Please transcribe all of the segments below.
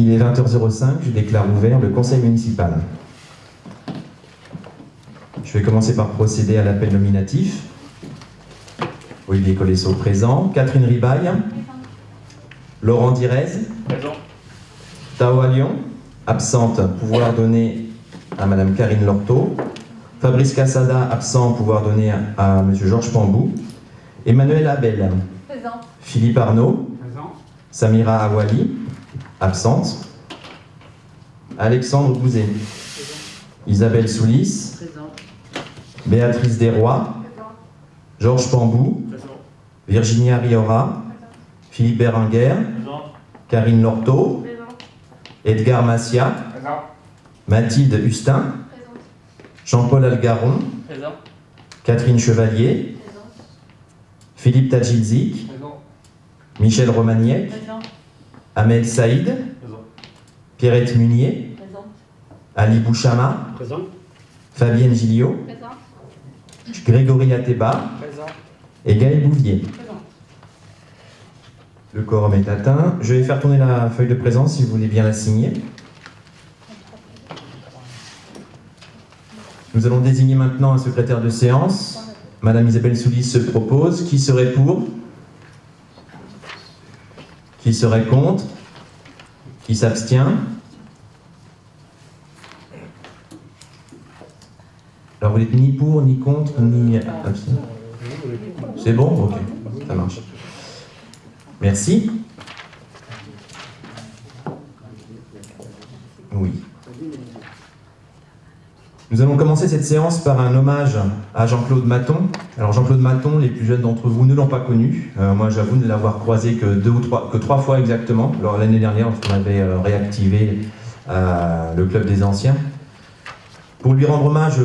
Il est 20h05, je déclare ouvert le conseil municipal. Je vais commencer par procéder à l'appel nominatif. Olivier Colesso présent. Catherine Ribaille. Laurent Direz. Présent. Tao Lyon. Absente. Pouvoir donner à Madame Karine Lorteau. Fabrice Cassada, absent. Pouvoir donner à Monsieur Georges Pambou. Emmanuel Abel. Présent. Philippe Arnaud. Présent. Samira Awali. Absente. Alexandre Bouzet. Isabelle Soulis. Présent. Béatrice Desrois. Georges Pambou. Présent. Virginia Riora. Philippe Berenguer. Présent. Karine Lorteau. Présent. Edgar Massia. Présent. Mathilde Hustin. Présent. Jean-Paul Algaron. Présent. Catherine Chevalier. Présent. Philippe Tadjilzik. Présent. Michel Romagniec. Présent. Ahmed Saïd. Présent. Pierrette Munier. Présent. Ali Bouchama. Présent. Fabienne Gilliot. Présent. Grégory Ateba. Présent. Et Gaël Bouvier. Présent. Le quorum est atteint. Je vais faire tourner la feuille de présence si vous voulez bien la signer. Nous allons désigner maintenant un secrétaire de séance. Madame Isabelle Soulis se propose. Qui serait pour? Qui serait contre? Qui s'abstient? Alors vous n'êtes ni pour, ni contre, ni abstenu. C'est bon? Ok, ça marche. Merci. Oui. Nous allons commencer cette séance par un hommage à Jean-Claude Mathon. Alors Jean-Claude Mathon, les plus jeunes d'entre vous ne l'ont pas connu. Moi j'avoue ne l'avoir croisé que trois fois exactement. Alors l'année dernière, lorsqu'on avait réactivé le club des anciens. Pour lui rendre hommage,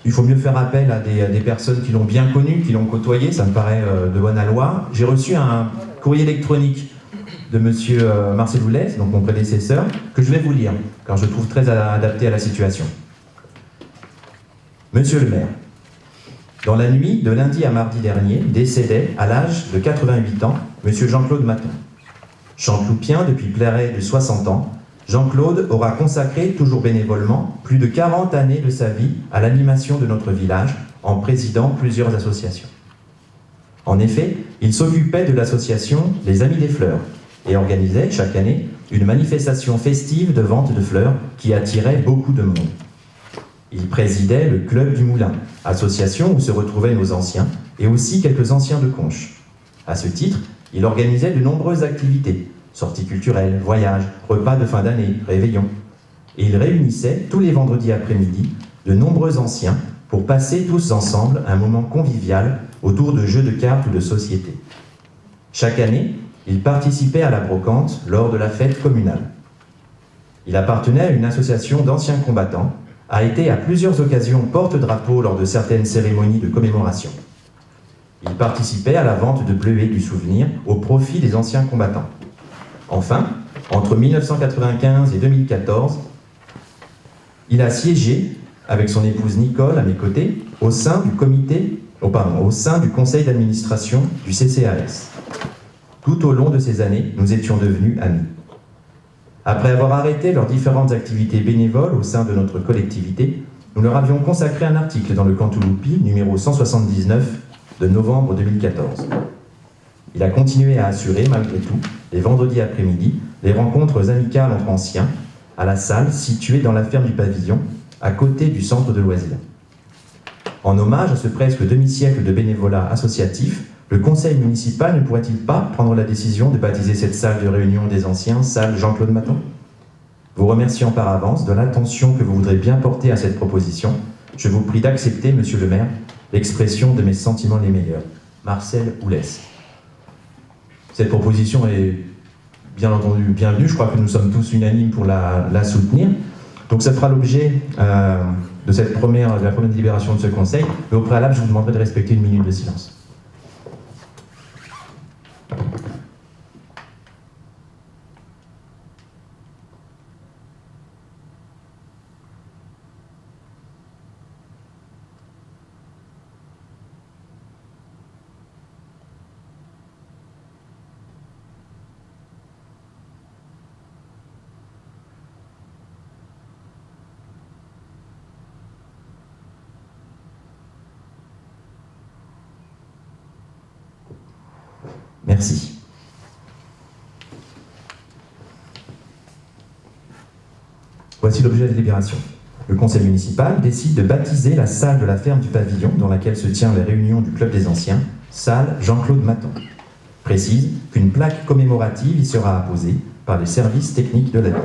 il faut mieux faire appel à des personnes qui l'ont bien connu, qui l'ont côtoyé, ça me paraît de bonne loi. J'ai reçu un courrier électronique de monsieur Marcel Boulez, donc mon prédécesseur, que je vais vous lire, car je le trouve très adapté à la situation. Monsieur le maire, dans la nuit de lundi à mardi dernier, décédait, à l'âge de 88 ans, monsieur Jean-Claude Mathon. Chanteloupien depuis près de 60 ans, Jean-Claude aura consacré, toujours bénévolement, plus de 40 années de sa vie à l'animation de notre village, en présidant plusieurs associations. En effet, il s'occupait de l'association Les Amis des Fleurs et organisait chaque année une manifestation festive de vente de fleurs qui attirait beaucoup de monde. Il présidait le Club du Moulin, association où se retrouvaient nos anciens et aussi quelques anciens de Conches. À ce titre, il organisait de nombreuses activités, sorties culturelles, voyages, repas de fin d'année, réveillons. Et il réunissait tous les vendredis après-midi de nombreux anciens pour passer tous ensemble un moment convivial autour de jeux de cartes ou de société. Chaque année, il participait à la brocante lors de la fête communale. Il appartenait à une association d'anciens combattants, a été à plusieurs occasions porte-drapeau lors de certaines cérémonies de commémoration. Il participait à la vente de bleuets du souvenir au profit des anciens combattants. Enfin, entre 1995 et 2014, il a siégé, avec son épouse Nicole à mes côtés, au sein du conseil d'administration du CCAS. Tout au long de ces années, nous étions devenus amis. Après avoir arrêté leurs différentes activités bénévoles au sein de notre collectivité, nous leur avions consacré un article dans le Cantuloupi, numéro 179, de novembre 2014. Il a continué à assurer, malgré tout, les vendredis après-midi, les rencontres amicales entre anciens, à la salle située dans la ferme du Pavillon, à côté du centre de loisirs. En hommage à ce presque demi-siècle de bénévolat associatif, le conseil municipal ne pourrait-il pas prendre la décision de baptiser cette salle de réunion des anciens salle Jean-Claude Mathon? Vous remerciant par avance de l'attention que vous voudrez bien porter à cette proposition, je vous prie d'accepter, monsieur le maire, l'expression de mes sentiments les meilleurs. Marcel Oulès. Cette proposition est bien entendu bienvenue, je crois que nous sommes tous unanimes pour la soutenir. Donc ça fera l'objet de la première délibération de ce conseil, mais au préalable, je vous demanderai de respecter une minute de silence. Merci. Voici l'objet de la délibération. Le conseil municipal décide de baptiser la salle de la ferme du pavillon dans laquelle se tient les réunions du club des anciens, salle Jean-Claude Maton. Précise qu'une plaque commémorative y sera apposée par les services techniques de la ville.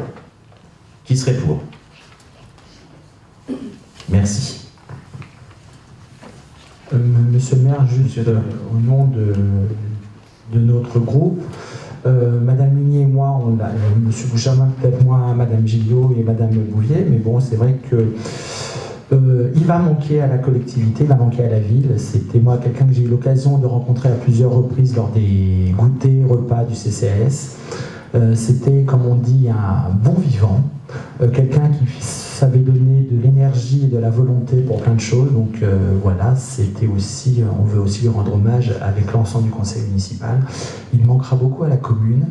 Qui serait pour? Merci. Monsieur le maire, juste au nom de notre groupe, Madame Munier et moi, Monsieur Bouchamin, peut-être moins Madame Gillot et Madame Bouvier, mais bon, c'est vrai que il va manquer à la collectivité, il va manquer à la ville. C'était moi quelqu'un que j'ai eu l'occasion de rencontrer à plusieurs reprises lors des goûters, repas du CCAS. C'était, comme on dit, un bon vivant, quelqu'un qui savait donner de l'énergie et de la volonté pour plein de choses. Donc voilà, c'était aussi, on veut aussi lui rendre hommage avec l'ensemble du conseil municipal. Il manquera beaucoup à la commune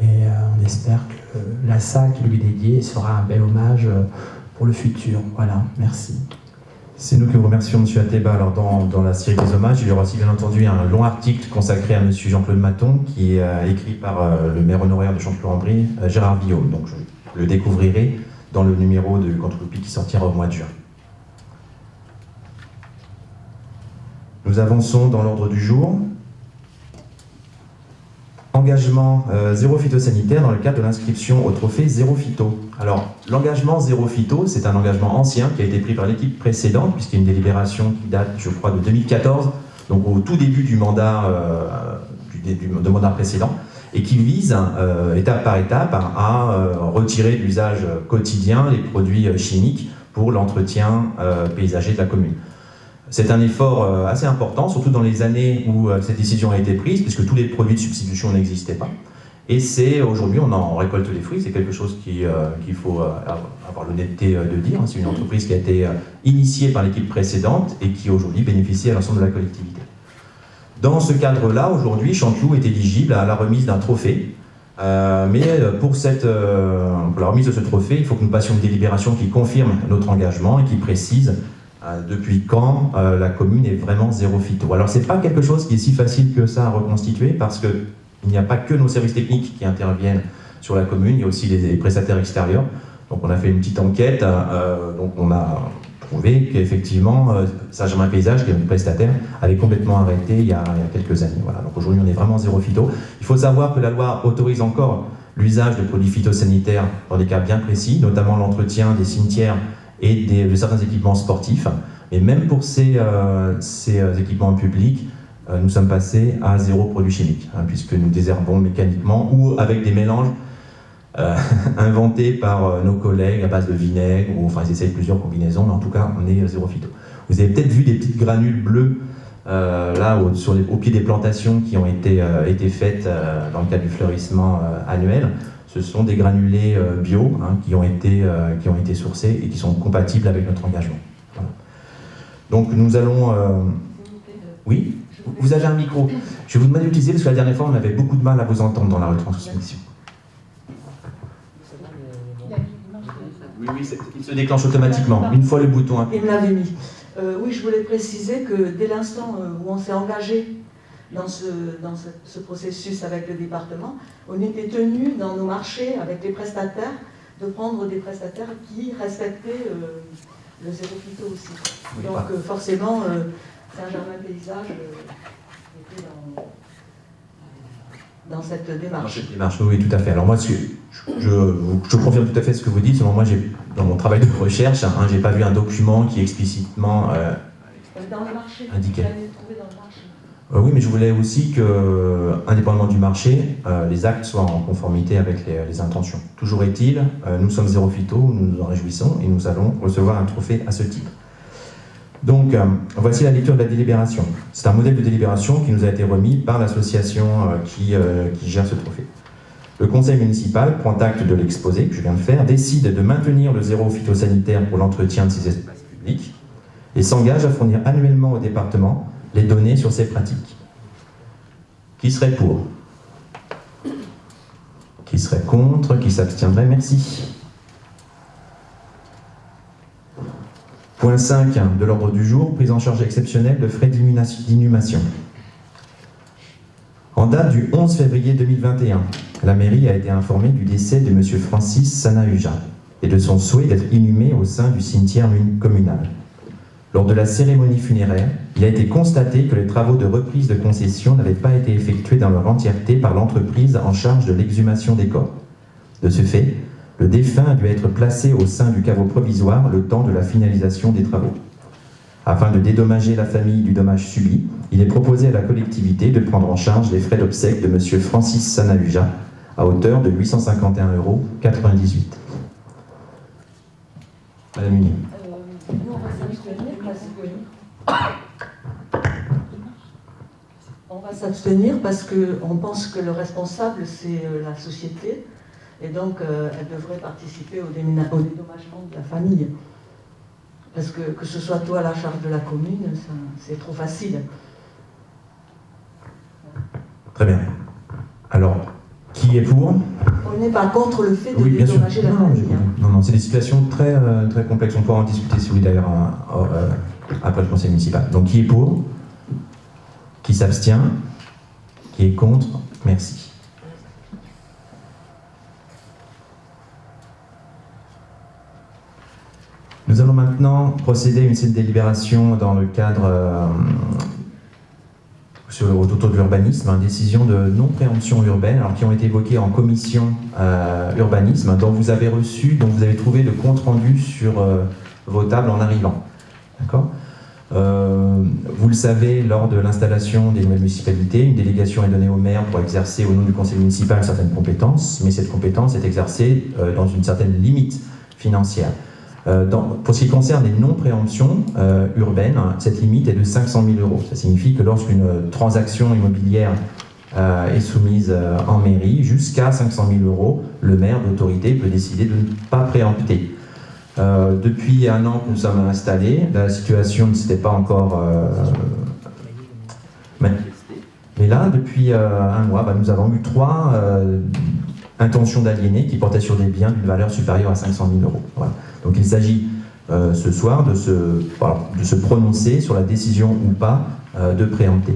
et on espère que la salle qui lui est dédiée sera un bel hommage pour le futur. Voilà, merci. C'est nous qui vous remercions, M. Ateba. Alors, dans la série des hommages, il y aura aussi bien entendu un long article consacré à M. Jean-Claude Maton, qui est écrit par le maire honoraire de Chanteloup-en-Brie, Gérard Villot. Donc, je le découvrirai dans le numéro de Contre-Loupi qui sortira au mois de juin. Nous avançons dans l'ordre du jour. Engagement zéro phytosanitaire dans le cadre de l'inscription au trophée Zéro Phyto. Alors, l'engagement Zéro Phyto, c'est un engagement ancien qui a été pris par l'équipe précédente, puisqu'il y a une délibération qui date, je crois, de 2014, donc au tout début du mandat, mandat précédent, et qui vise, étape par étape, à retirer de l'usage quotidien les produits chimiques pour l'entretien paysager de la commune. C'est un effort assez important, surtout dans les années où cette décision a été prise, puisque tous les produits de substitution n'existaient pas. Et c'est aujourd'hui, on en récolte les fruits, c'est quelque chose qu'il faut avoir l'honnêteté de dire. C'est une entreprise qui a été initiée par l'équipe précédente et qui aujourd'hui bénéficie à l'ensemble de la collectivité. Dans ce cadre-là, aujourd'hui, Chanteloup est éligible à la remise d'un trophée. Mais pour la remise de ce trophée, il faut que nous passions une délibération qui confirme notre engagement et qui précise depuis quand la commune est vraiment zéro phyto. Alors c'est pas quelque chose qui est si facile que ça à reconstituer, parce qu'il n'y a pas que nos services techniques qui interviennent sur la commune, il y a aussi les prestataires extérieurs. Donc on a fait une petite enquête, donc on a trouvé qu'effectivement Saint-Germain Paysage, qui est notre prestataire, avait complètement arrêté il y a quelques années. Voilà. Donc aujourd'hui on est vraiment zéro phyto. Il faut savoir que la loi autorise encore l'usage de produits phytosanitaires dans des cas bien précis, notamment l'entretien des cimetières et de certains équipements sportifs. Et même pour ces équipements publics, nous sommes passés à zéro produit chimique, puisque nous désherbons mécaniquement ou avec des mélanges inventés par nos collègues à base de vinaigre, ou enfin ils essayent plusieurs combinaisons, mais en tout cas on est zéro phyto. Vous avez peut-être vu des petites granules bleues au pied des plantations qui ont été faites dans le cadre du fleurissement annuel. Ce sont des granulés bio qui ont été sourcés et qui sont compatibles avec notre engagement. Voilà. Donc nous allons... Oui, vous avez un micro. Je vais vous demander d'utiliser parce que la dernière fois on avait beaucoup de mal à vous entendre dans la retransmission. Oui, il se déclenche automatiquement, une fois le bouton appuyé. Il me l'avait mis. Oui, je voulais préciser que dès l'instant où on s'est engagé dans ce processus avec le département, on était tenu dans nos marchés avec les prestataires de prendre des prestataires qui respectaient le zéro phyto aussi. Oui, donc forcément, Saint-Germain Paysage était dans cette démarche. Dans cette démarche, oui, tout à fait. Alors moi, je confirme tout à fait ce que vous dites. Selon moi, dans mon travail de recherche, j'ai pas vu un document qui explicitement dans le marché, indiquait. Trouvé dans le marché. Oui, mais je voulais aussi que, indépendamment du marché, les actes soient en conformité avec les intentions. Toujours est-il, nous sommes zéro phyto, nous nous en réjouissons et nous allons recevoir un trophée à ce titre. Donc, voici la lecture de la délibération. C'est un modèle de délibération qui nous a été remis par l'association qui gère ce trophée. Le conseil municipal prend acte de l'exposé que je viens de faire, décide de maintenir le zéro phytosanitaire pour l'entretien de ces espaces publics et s'engage à fournir annuellement au département les données sur ces pratiques. Qui serait pour? Qui serait contre? Qui s'abstiendrait? Merci. Point 5 de l'ordre du jour, prise en charge exceptionnelle de frais d'inhumation. En date du 11 février 2021, la mairie a été informée du décès de M. Francis Sanahuja et de son souhait d'être inhumé au sein du cimetière communal. Lors de la cérémonie funéraire, il a été constaté que les travaux de reprise de concession n'avaient pas été effectués dans leur entièreté par l'entreprise en charge de l'exhumation des corps. De ce fait, le défunt a dû être placé au sein du caveau provisoire le temps de la finalisation des travaux. Afin de dédommager la famille du dommage subi, il est proposé à la collectivité de prendre en charge les frais d'obsèques de M. Francis Sanahuja à hauteur de 851,98 €. Madame Munier. Nous, on va s'abstenir parce qu'on pense que le responsable, c'est la société, et donc elle devrait participer au dédommagement de la famille. Parce que ce soit toi à la charge de la commune, c'est trop facile. Très bien. Alors, qui est pour ? On n'est pas contre le fait de Oui, bien sûr. dédommager la famille. Non, c'est des situations très, très complexes. On pourra en discuter, si vous voulez, d'ailleurs, après le conseil municipal. Donc, qui est pour ? Qui s'abstient ? Qui est contre ? Merci. Nous allons maintenant procéder à une série de délibérations dans le cadre autour de l'urbanisme, décision de non-préemption urbaine, alors qui ont été évoquées en commission urbanisme, dont vous avez trouvé le compte-rendu sur vos tables en arrivant. D'accord ? Vous le savez, lors de l'installation des nouvelles municipalités, une délégation est donnée au maire pour exercer au nom du conseil municipal certaines compétences, mais cette compétence est exercée dans une certaine limite financière. Pour ce qui concerne les non-préemptions urbaines, cette limite est de 500 000 €. Ça signifie que lorsqu'une transaction immobilière est soumise en mairie, jusqu'à 500 000 €, le maire d'autorité peut décider de ne pas préempter. Depuis 1 an que nous sommes installés, la situation ne s'était pas encore manifestée. Mais là, depuis 1 mois, nous avons eu 3 intentions d'aliéner qui portaient sur des biens d'une valeur supérieure à 500 000 €. Voilà. Donc il s'agit ce soir de se prononcer sur la décision ou pas de préempter.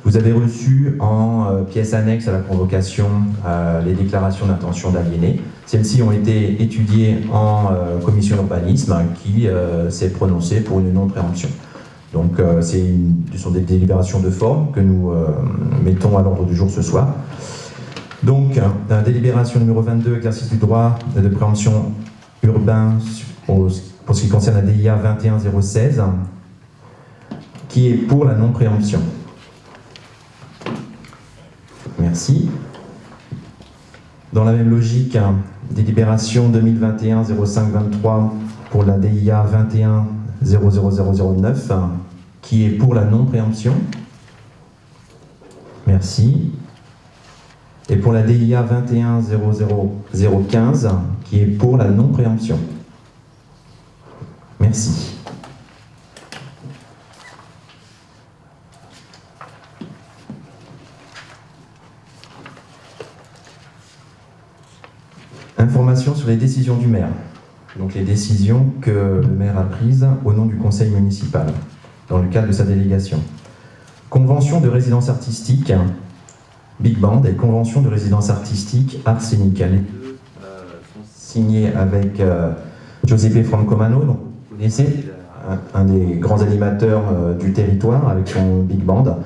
Vous avez reçu en pièce annexe à la convocation les déclarations d'intention d'aliéner. Celles-ci ont été étudiées en commission urbanisme qui s'est prononcée pour une non-préemption. Donc ce sont des délibérations de forme que nous mettons à l'ordre du jour ce soir. Donc, délibération numéro 22, exercice du droit de préemption urbain pour ce qui concerne la DIA 21016, qui est pour la non-préemption. Merci. Dans la même logique, délibération 2021-05-23 pour la DIA 21-00009, qui est pour la non-préemption. Merci. Et pour la DIA 21-00015, qui est pour la non-préemption. Merci. Information sur les décisions du maire. Donc les décisions que le maire a prises au nom du conseil municipal, dans le cadre de sa délégation. Convention de résidence artistique Big Band et convention de résidence artistique Arsénica. Les deux sont signés avec Giuseppe Francomano, donc vous connaissez, un des grands animateurs du territoire avec son Big Band.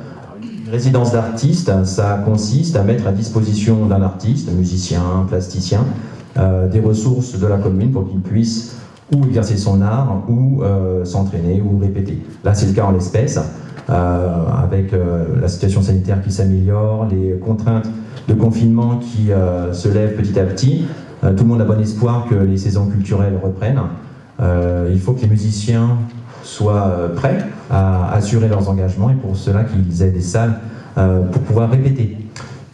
Une résidence d'artiste, ça consiste à mettre à disposition d'un artiste, musicien, plasticien, des ressources de la commune pour qu'il puisse ou exercer son art, ou s'entraîner, ou répéter. Là, c'est le cas en l'espèce. Avec la situation sanitaire qui s'améliore, les contraintes de confinement qui se lèvent petit à petit. Tout le monde a bon espoir que les saisons culturelles reprennent. Il faut que les musiciens soient prêts à assurer leurs engagements et pour cela qu'ils aient des salles pour pouvoir répéter.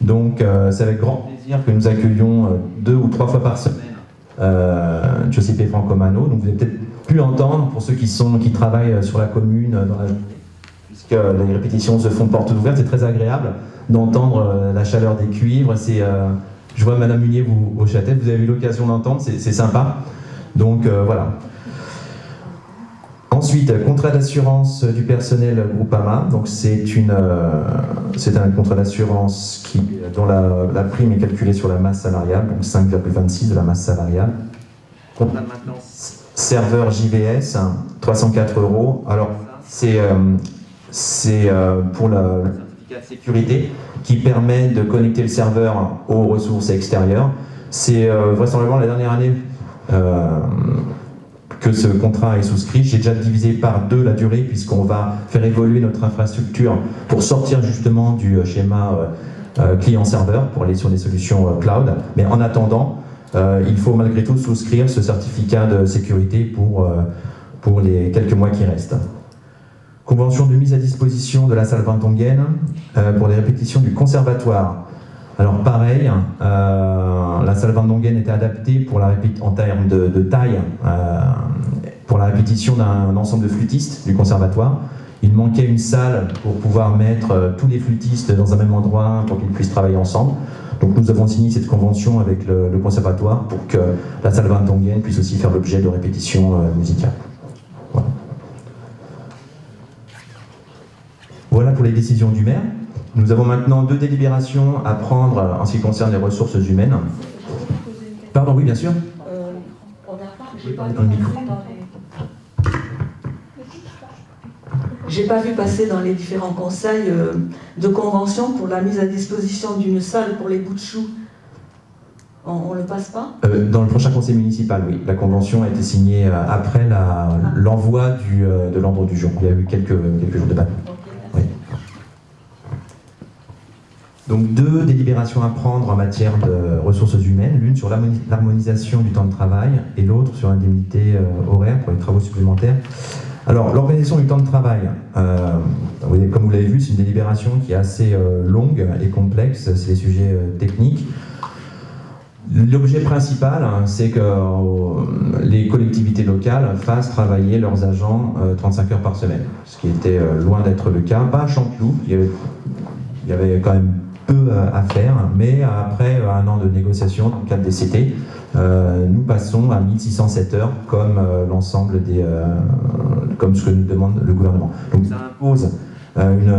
Donc c'est avec grand plaisir que nous accueillons 2 ou 3 fois par semaine Giuseppe Francomano. Donc vous avez peut-être pu entendre, pour ceux qui travaillent sur la commune dans la journée, puisque les répétitions se font portes ouvertes, c'est très agréable d'entendre la chaleur des cuivres. Je vois Madame Munier vous hocher la tête, vous avez eu l'occasion d'entendre, c'est sympa. Donc voilà. Ensuite, contrat d'assurance du personnel Groupama. Donc c'est un contrat d'assurance dont la prime est calculée sur la masse salariale, donc 5,26 de la masse salariale. Contrat de maintenance serveur JVS, 304 €. Alors c'est pour le certificat de sécurité qui permet de connecter le serveur aux ressources extérieures. C'est vraisemblablement la dernière année que ce contrat est souscrit. J'ai déjà divisé par 2 la durée puisqu'on va faire évoluer notre infrastructure pour sortir justement du schéma client-serveur pour aller sur des solutions cloud. Mais en attendant, il faut malgré tout souscrire ce certificat de sécurité pour les quelques mois qui restent. Convention de mise à disposition de la salle Van Dongen pour les répétitions du conservatoire. Alors pareil, la salle Van Dongen était adaptée en termes de taille pour la répétition d'un ensemble de flûtistes du conservatoire. Il manquait une salle pour pouvoir mettre tous les flûtistes dans un même endroit pour qu'ils puissent travailler ensemble. Donc nous avons signé cette convention avec le conservatoire pour que la salle Van Dongen puisse aussi faire l'objet de répétitions musicales. Voilà. Voilà pour les décisions du maire. Nous avons maintenant 2 délibérations à prendre en ce qui concerne les ressources humaines. Pardon, oui, bien sûr. J'ai pas vu passer dans les différents conseils de convention pour la mise à disposition d'une salle pour les bouts de choux. On le passe pas ? Dans le prochain conseil municipal, oui. La convention a été signée après l'envoi de l'ordre du jour. Il y a eu quelques jours de battre. Oui. Donc 2 délibérations à prendre en matière de ressources humaines, l'une sur l'harmonisation du temps de travail et l'autre sur l'indemnité horaire pour les travaux supplémentaires. Alors, l'organisation du temps de travail, comme vous l'avez vu, c'est une délibération qui est assez longue et complexe, c'est des sujets techniques. L'objet principal, c'est que les collectivités locales fassent travailler leurs agents 35 heures par semaine, ce qui était loin d'être le cas. Pas à Chanteloup, il y avait quand même peu à faire, mais après 1 an de négociation dans le cadre des CT, nous passons à 1607 heures comme l'ensemble comme ce que nous demande le gouvernement. Donc ça impose une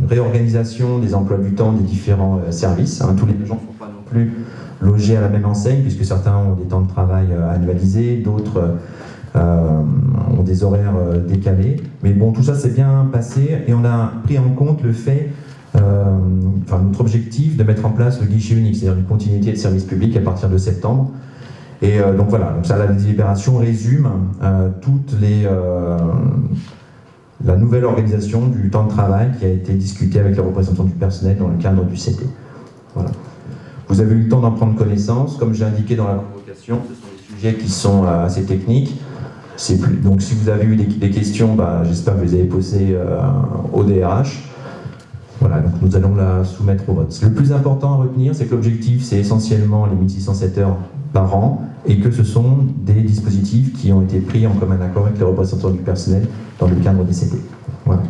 réorganisation des emplois du temps des différents services. Tous les agents ne sont pas non plus logés à la même enseigne, puisque certains ont des temps de travail annualisés, d'autres ont des horaires décalés. Mais bon, tout ça s'est bien passé et on a pris en compte le fait, notre objectif de mettre en place le guichet unique, c'est-à-dire une continuité de service public à partir de septembre. Et donc voilà, donc ça, la délibération résume la nouvelle organisation du temps de travail qui a été discutée avec les représentants du personnel dans le cadre du CT. Voilà. Vous avez eu le temps d'en prendre connaissance. Comme j'ai indiqué dans la convocation, ce sont des sujets qui sont assez techniques. Donc si vous avez eu des questions, j'espère que vous les avez posées au DRH. Voilà, donc nous allons la soumettre au vote. Le plus important à retenir, c'est que l'objectif, c'est essentiellement les 1607 heures par an et que ce sont des dispositifs qui ont été pris en commun accord avec les représentants du personnel dans le cadre des CT. Voilà.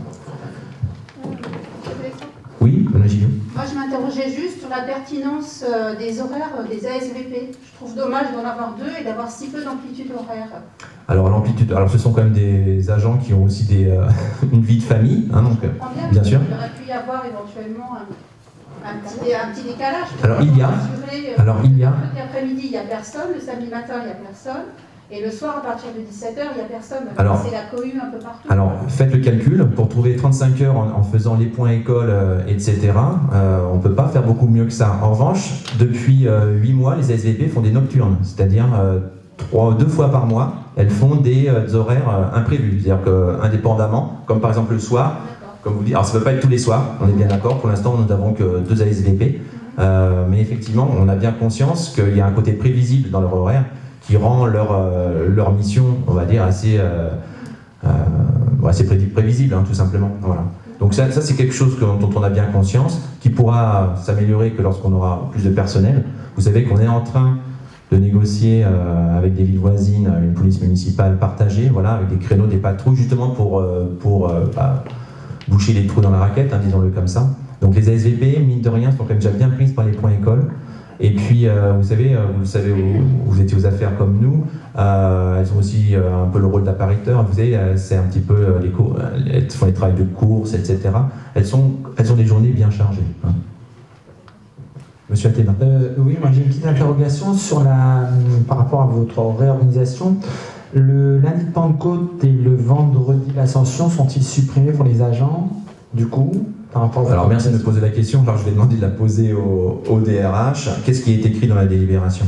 Oui, Mme Gillot. Moi, je m'interrogeais juste sur la pertinence des horaires des ASVP. Je trouve dommage d'en avoir 2 et d'avoir si peu d'amplitude horaire. Alors, ce sont quand même des agents qui ont aussi une vie de famille, donc, bien sûr. Il aurait pu y avoir éventuellement un petit décalage. Alors, il y a. L'après-midi, il n'y a personne. Le samedi matin, il n'y a personne. Et le soir, à partir de 17h, il n'y a personne. C'est la cohue un peu partout. Alors, faites le calcul. Pour trouver 35 heures en faisant les points école, etc., on ne peut pas faire beaucoup mieux que ça. En revanche, depuis 8 mois, les ASVP font des nocturnes. C'est-à-dire 2 fois par mois, elles font des horaires imprévus. C'est-à-dire qu'indépendamment, comme par exemple le soir, comme vous dites, alors ça ne peut pas être tous les soirs, on est bien d'accord. Pour l'instant, nous n'avons que 2 ASVP. Mais effectivement, on a bien conscience qu'il y a un côté prévisible dans leur horaire qui rend leur mission, on va dire, assez prévisible, tout simplement. Voilà. Donc ça c'est quelque chose dont on a bien conscience, qui pourra s'améliorer que lorsqu'on aura plus de personnel. Vous savez qu'on est en train de négocier avec des villes voisines une police municipale partagée, avec des créneaux, des patrouilles, justement pour boucher les trous dans la raquette, disons-le comme ça. Donc les ASVP, mine de rien, sont quand même déjà bien prises par les points écoles. Et puis, vous savez, vous étiez aux affaires comme nous, elles ont aussi un peu le rôle d'appariteur. Vous savez, c'est un petit peu les cours, elles font les travails de course, etc. Elles ont des journées bien chargées. Hein. Monsieur Athéna. Oui, moi j'ai une petite interrogation sur par rapport à votre réorganisation. Le lundi de Pentecôte et le vendredi de l'Ascension sont-ils supprimés pour les agents, du coup, par rapport à Alors merci de me poser la question. Alors je vais demander de la poser au DRH. Qu'est-ce qui est écrit dans la délibération?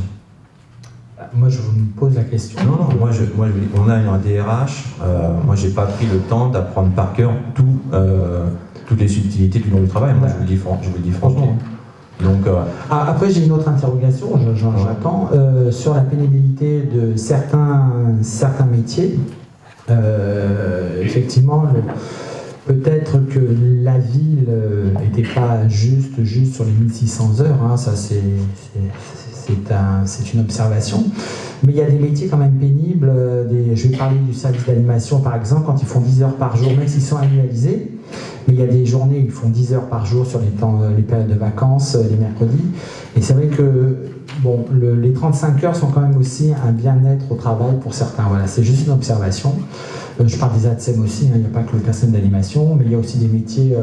Moi je vous pose la question. Non, on a un DRH. Moi j'ai pas pris le temps d'apprendre par cœur toutes les subtilités du long du travail. Moi je vous le dis franchement. Donc, après, j'ai une autre interrogation, j'attends, sur la pénibilité de certains métiers. Effectivement, peut-être que la ville n'était pas juste sur les 1600 heures, hein, ça c'est une observation. Mais il y a des métiers quand même pénibles. Je vais parler du service d'animation par exemple, quand ils font 10 heures par jour, même s'ils sont annualisés. Mais il y a des journées où ils font 10 heures par jour sur les périodes de vacances, les mercredis. Et c'est vrai que les 35 heures sont quand même aussi un bien-être au travail pour certains. Voilà, c'est juste une observation. Je parle des ATSEM aussi, il n'y a pas que le personnel d'animation, mais il y a aussi des métiers,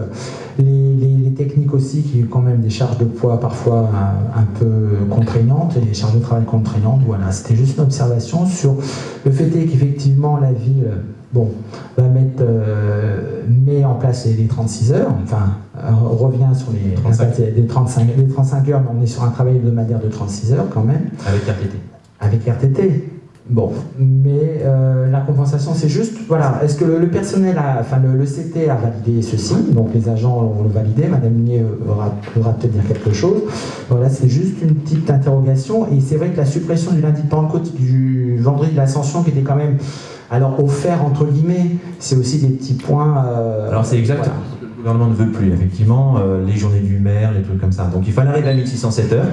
les techniques aussi, qui ont quand même des charges de poids parfois un peu contraignantes, et des charges de travail contraignantes. Voilà, c'était juste une observation sur le fait qu'effectivement la ville met en place les 36 heures, enfin revient sur les 35 heures, mais on est sur un travail hebdomadaire de 36 heures quand même. Avec RTT. Avec RTT. Bon, mais la compensation, c'est juste, voilà, est-ce que le personnel, le CT a validé ceci, donc les agents ont validé, Madame Ligné pourra peut-être dire quelque chose. Voilà, c'est juste une petite interrogation, et c'est vrai que la suppression du lundi de Pentecôte, du vendredi de l'Ascension, qui était quand même, alors offert entre guillemets, c'est aussi des petits points. Alors c'est exactement ce que le gouvernement ne veut plus, effectivement, les journées du maire, les trucs comme ça. Donc il fallait arriver à 1607 heures.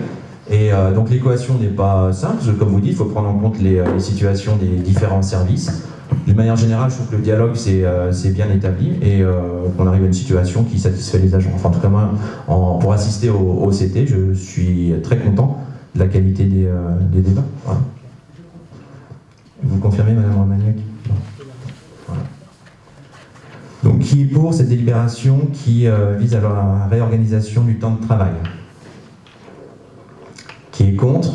Et donc l'équation n'est pas simple, parce que comme vous dites, il faut prendre en compte les situations des différents services. D'une manière générale, je trouve que le dialogue c'est bien établi et qu'on arrive à une situation qui satisfait les agents. Enfin, en tout cas, moi, pour assister au CT, je suis très content de la qualité des débats. Voilà. Vous confirmez, Madame Romagnac? Voilà. Donc, qui est pour cette délibération qui vise à la réorganisation du temps de travail? Qui est contre?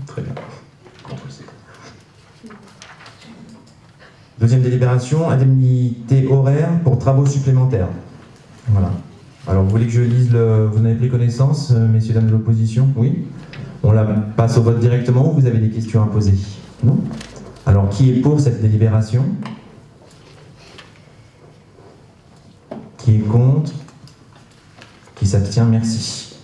Très bien. Deuxième délibération, indemnité horaire pour travaux supplémentaires. Voilà. Alors, vous voulez que je lise Vous en avez pris connaissance, messieurs, dames de l'opposition? Oui? On la passe au vote directement ou vous avez des questions à poser? Non? Alors, qui est pour cette délibération? Qui est contre? Qui s'abstient? Merci.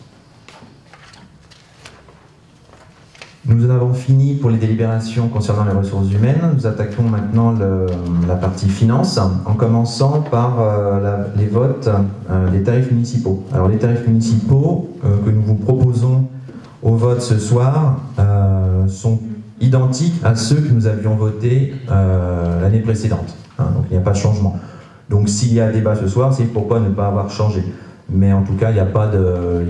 Nous en avons fini pour les délibérations concernant les ressources humaines. Nous attaquons maintenant la partie finance, en commençant par les votes des tarifs municipaux. Alors les tarifs municipaux que nous vous proposons au vote ce soir sont identiques à ceux que nous avions votés l'année précédente. Donc il n'y a pas de changement. Donc s'il y a débat ce soir, c'est pourquoi ne pas avoir changé. Mais en tout cas, il n'y a pas de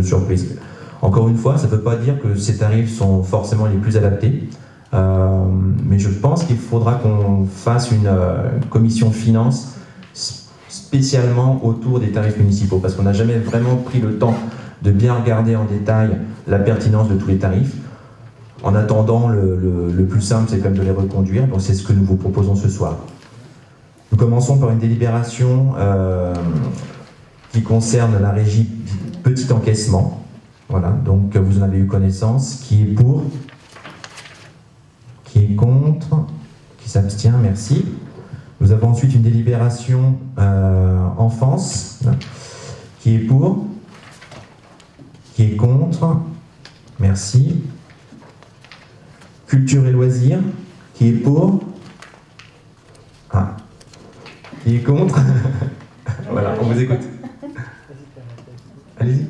surprise. Encore une fois, ça ne veut pas dire que ces tarifs sont forcément les plus adaptés, mais je pense qu'il faudra qu'on fasse une commission finance spécialement autour des tarifs municipaux, parce qu'on n'a jamais vraiment pris le temps de bien regarder en détail la pertinence de tous les tarifs. En attendant, le plus simple, c'est quand même de les reconduire, donc c'est ce que nous vous proposons ce soir. Nous commençons par une délibération qui concerne la régie petit encaissement. Voilà, donc vous en avez eu connaissance. Qui est pour? Qui est contre? Qui s'abstient? Merci. Nous avons ensuite une délibération enfance. Qui est pour? Qui est contre? Merci. Culture et loisirs. Qui est pour? Ah. Qui est contre? Voilà, on vous écoute. Allez-y.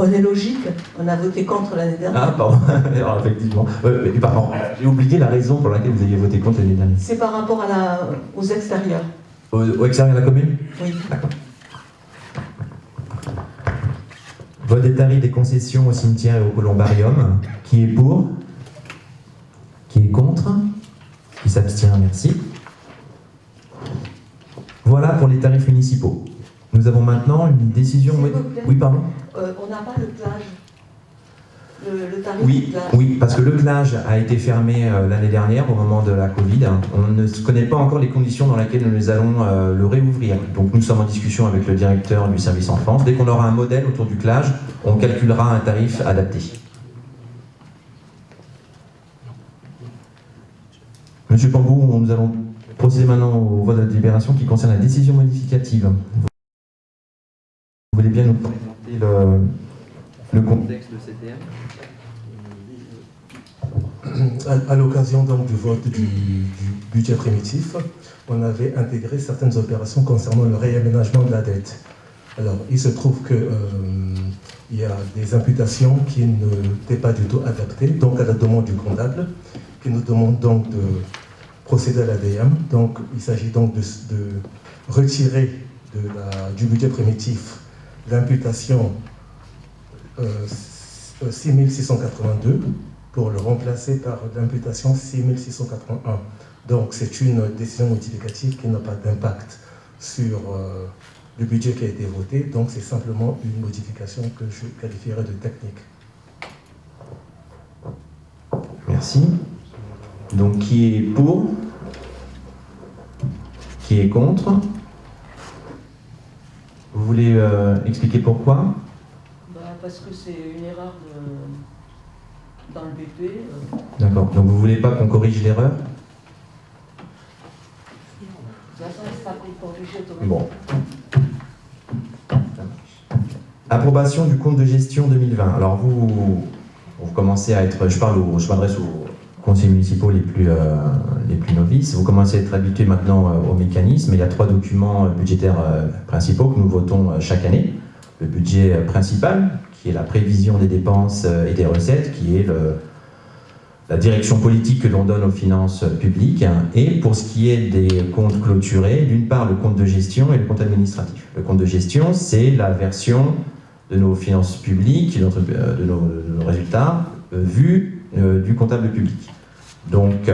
On est logique, on a voté contre l'année dernière. Ah, pardon, alors, effectivement. Pardon, j'ai oublié la raison pour laquelle vous aviez voté contre l'année dernière. C'est par rapport aux extérieurs. Au extérieur de la commune? Oui. D'accord. Vote des tarifs des concessions au cimetière et au columbarium. Qui est pour? Qui est contre? Qui s'abstient? Merci. Voilà pour les tarifs municipaux. Nous avons maintenant une décision... S'il vous plaît. Oui, pardon. On n'a pas le plage. Le tarif Oui, du plage. oui, parce que le plage a été fermé l'année dernière au moment de la Covid. On ne connaît pas encore les conditions dans lesquelles nous allons le réouvrir. Donc nous sommes en discussion avec le directeur du service enfance. Dès qu'on aura un modèle autour du plage, on calculera un tarif adapté. Monsieur Pambou, nous allons procéder maintenant au vote de la délibération qui concerne la décision modificative. Vous voulez bien nous présenter le contexte de CTM? À l'occasion donc du vote du budget primitif, on avait intégré certaines opérations concernant le réaménagement de la dette. Alors, il se trouve qu'il y a des imputations qui n'étaient pas du tout adaptées, donc à la demande du comptable, qui nous demande donc de procéder à l'ADM. Donc, il s'agit donc de retirer du budget primitif l'imputation 6682 pour le remplacer par l'imputation 6681. Donc, c'est une décision modificative qui n'a pas d'impact sur le budget qui a été voté. Donc, c'est simplement une modification que je qualifierais de technique. Merci. Donc, qui est pour? Qui est contre? Vous voulez expliquer pourquoi? Parce que c'est une erreur dans le BP. D'accord. Donc, vous ne voulez pas qu'on corrige l'erreur? De toute façon, ça peut corriger automatiquement. Bon. Approbation du compte de gestion 2020. Alors, vous commencez à être... Je m'adresse aux conseillers municipaux les plus novices. Vous commencez à être habitués maintenant au mécanisme. Il y a 3 documents budgétaires principaux que nous votons chaque année. Le budget principal, qui est la prévision des dépenses et des recettes, qui est la direction politique que l'on donne aux finances publiques. Et pour ce qui est des comptes clôturés, d'une part le compte de gestion et le compte administratif. Le compte de gestion, c'est la version de nos finances publiques, de nos résultats, vus du comptable public. Donc,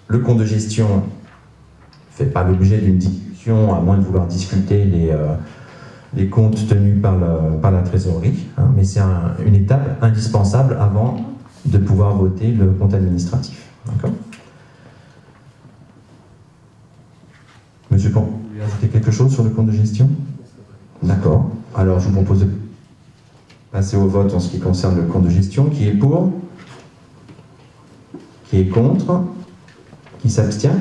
le compte de gestion ne fait pas l'objet d'une discussion, à moins de vouloir discuter les comptes tenus par la trésorerie, mais c'est une étape indispensable avant de pouvoir voter le compte administratif. D'accord ? Monsieur Pont, vous voulez ajouter quelque chose sur le compte de gestion ? D'accord. Alors, je vous propose de passer au vote en ce qui concerne le compte de gestion. Qui est pour ? Qui est contre ? Qui s'abstient ?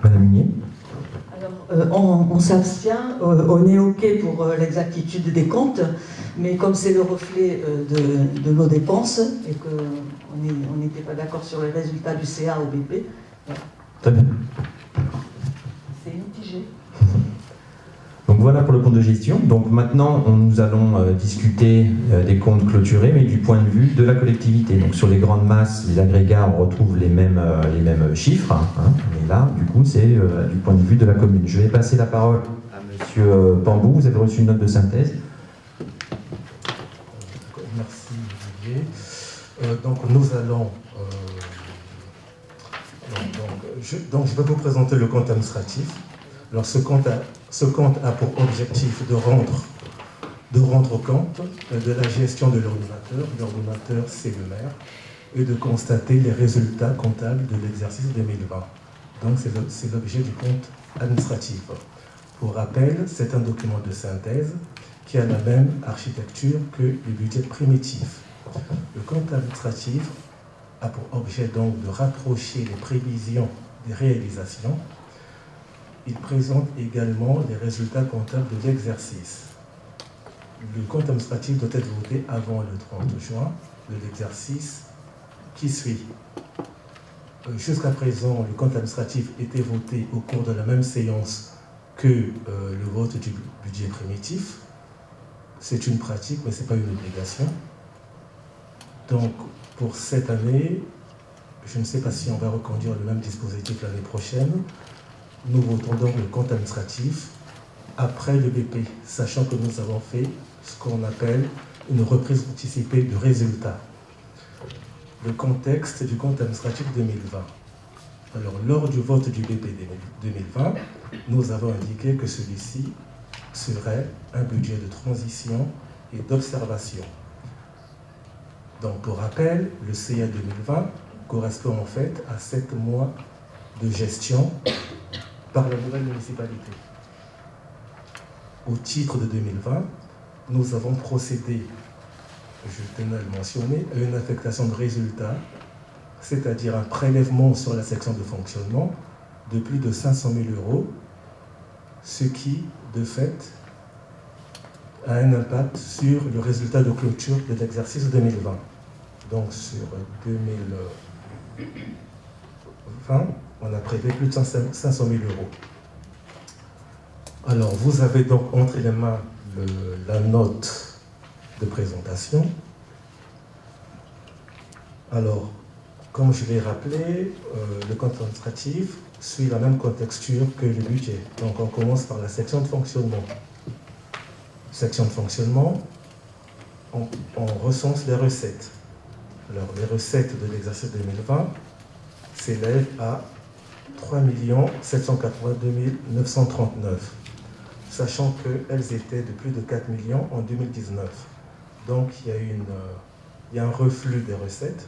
Madame Munier ? Alors, on s'abstient, on est OK pour l'exactitude des comptes, mais comme c'est le reflet de nos dépenses et qu'on n'était pas d'accord sur les résultats du CA au BP, voilà. Très bien. C'est mitigé. Donc voilà pour le compte de gestion. Donc maintenant, nous allons discuter des comptes clôturés, mais du point de vue de la collectivité. Donc sur les grandes masses, les agrégats, on retrouve les mêmes chiffres. Mais là, du coup, c'est du point de vue de la commune. Je vais passer la parole à Monsieur Pambou. Vous avez reçu une note de synthèse. Merci Olivier. Donc nous allons... Donc je vais vous présenter le compte administratif. Alors ce compte a pour objectif de rendre compte de la gestion de l'ordinateur. L'ordinateur, c'est le maire, et de constater les résultats comptables de l'exercice 2020. Donc c'est l'objet du compte administratif. Pour rappel, c'est un document de synthèse qui a la même architecture que les budgets primitifs. Le compte administratif a pour objet donc de rapprocher les prévisions des réalisations. Il présente également les résultats comptables de l'exercice. Le compte administratif doit être voté avant le 30 juin de l'exercice qui suit. Jusqu'à présent, le compte administratif était voté au cours de la même séance que le vote du budget primitif. C'est une pratique, mais ce n'est pas une obligation. Donc, pour cette année, je ne sais pas si on va reconduire le même dispositif l'année prochaine. nous votons donc le compte administratif après le BP, sachant que nous avons fait ce qu'on appelle une reprise anticipée de résultats. Le contexte du compte administratif 2020. Alors, lors du vote du BP 2020, nous avons indiqué que celui-ci serait un budget de transition et d'observation. Donc, pour rappel, le CA 2020 correspond en fait à 7 mois de gestion par la nouvelle municipalité. Au titre de 2020, nous avons procédé, je tenais à le mentionner, à une affectation de résultats, c'est-à-dire un prélèvement sur la section de fonctionnement de plus de 500 000 €, ce qui, de fait, a un impact sur le résultat de clôture de l'exercice 2020. Donc sur 2020, on a prévu plus de 500 000 €. Alors, vous avez donc entre les mains la note de présentation. Alors, comme je l'ai rappelé, le compte administratif suit la même contexture que le budget. Donc, on commence par la section de fonctionnement. Section de fonctionnement, on recense les recettes. Alors, les recettes de l'exercice 2020 s'élèvent à 3 782 939, sachant qu'elles étaient de plus de 4 millions en 2019. Donc, il y a un reflux des recettes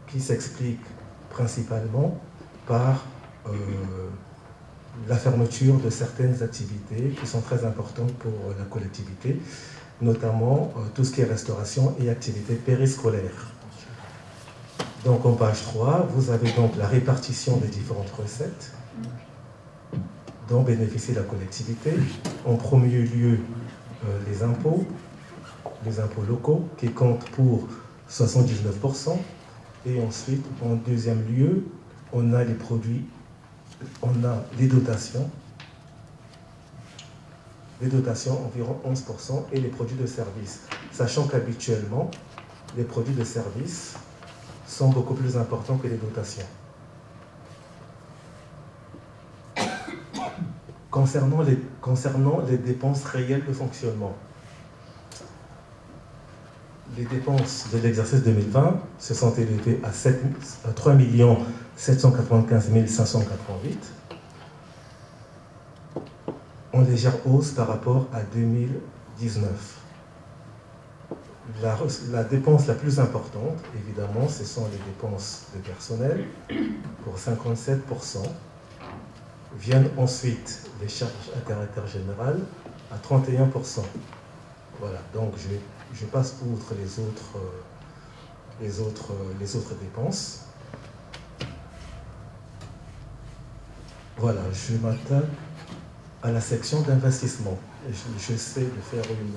qui s'explique principalement par la fermeture de certaines activités qui sont très importantes pour la collectivité, notamment tout ce qui est restauration et activités périscolaires. Donc en page 3, vous avez donc la répartition des différentes recettes dont bénéficie la collectivité. En premier lieu, les impôts locaux qui comptent pour 79%. Et ensuite, en deuxième lieu, on a les produits, on a les dotations environ 11%, et les produits de service, sachant qu'habituellement, les produits de service sont beaucoup plus importants que les dotations. Concernant les dépenses réelles de fonctionnement, les dépenses de l'exercice 2020 se sont élevées à 3 795 588, en légère hausse par rapport à 2019. La dépense la plus importante, évidemment, ce sont les dépenses de personnel, pour 57%. Viennent ensuite les charges à caractère général, à 31%. Voilà, donc je passe outre les autres dépenses. Voilà, je m'attaque à la section d'investissement. J'essaie de faire une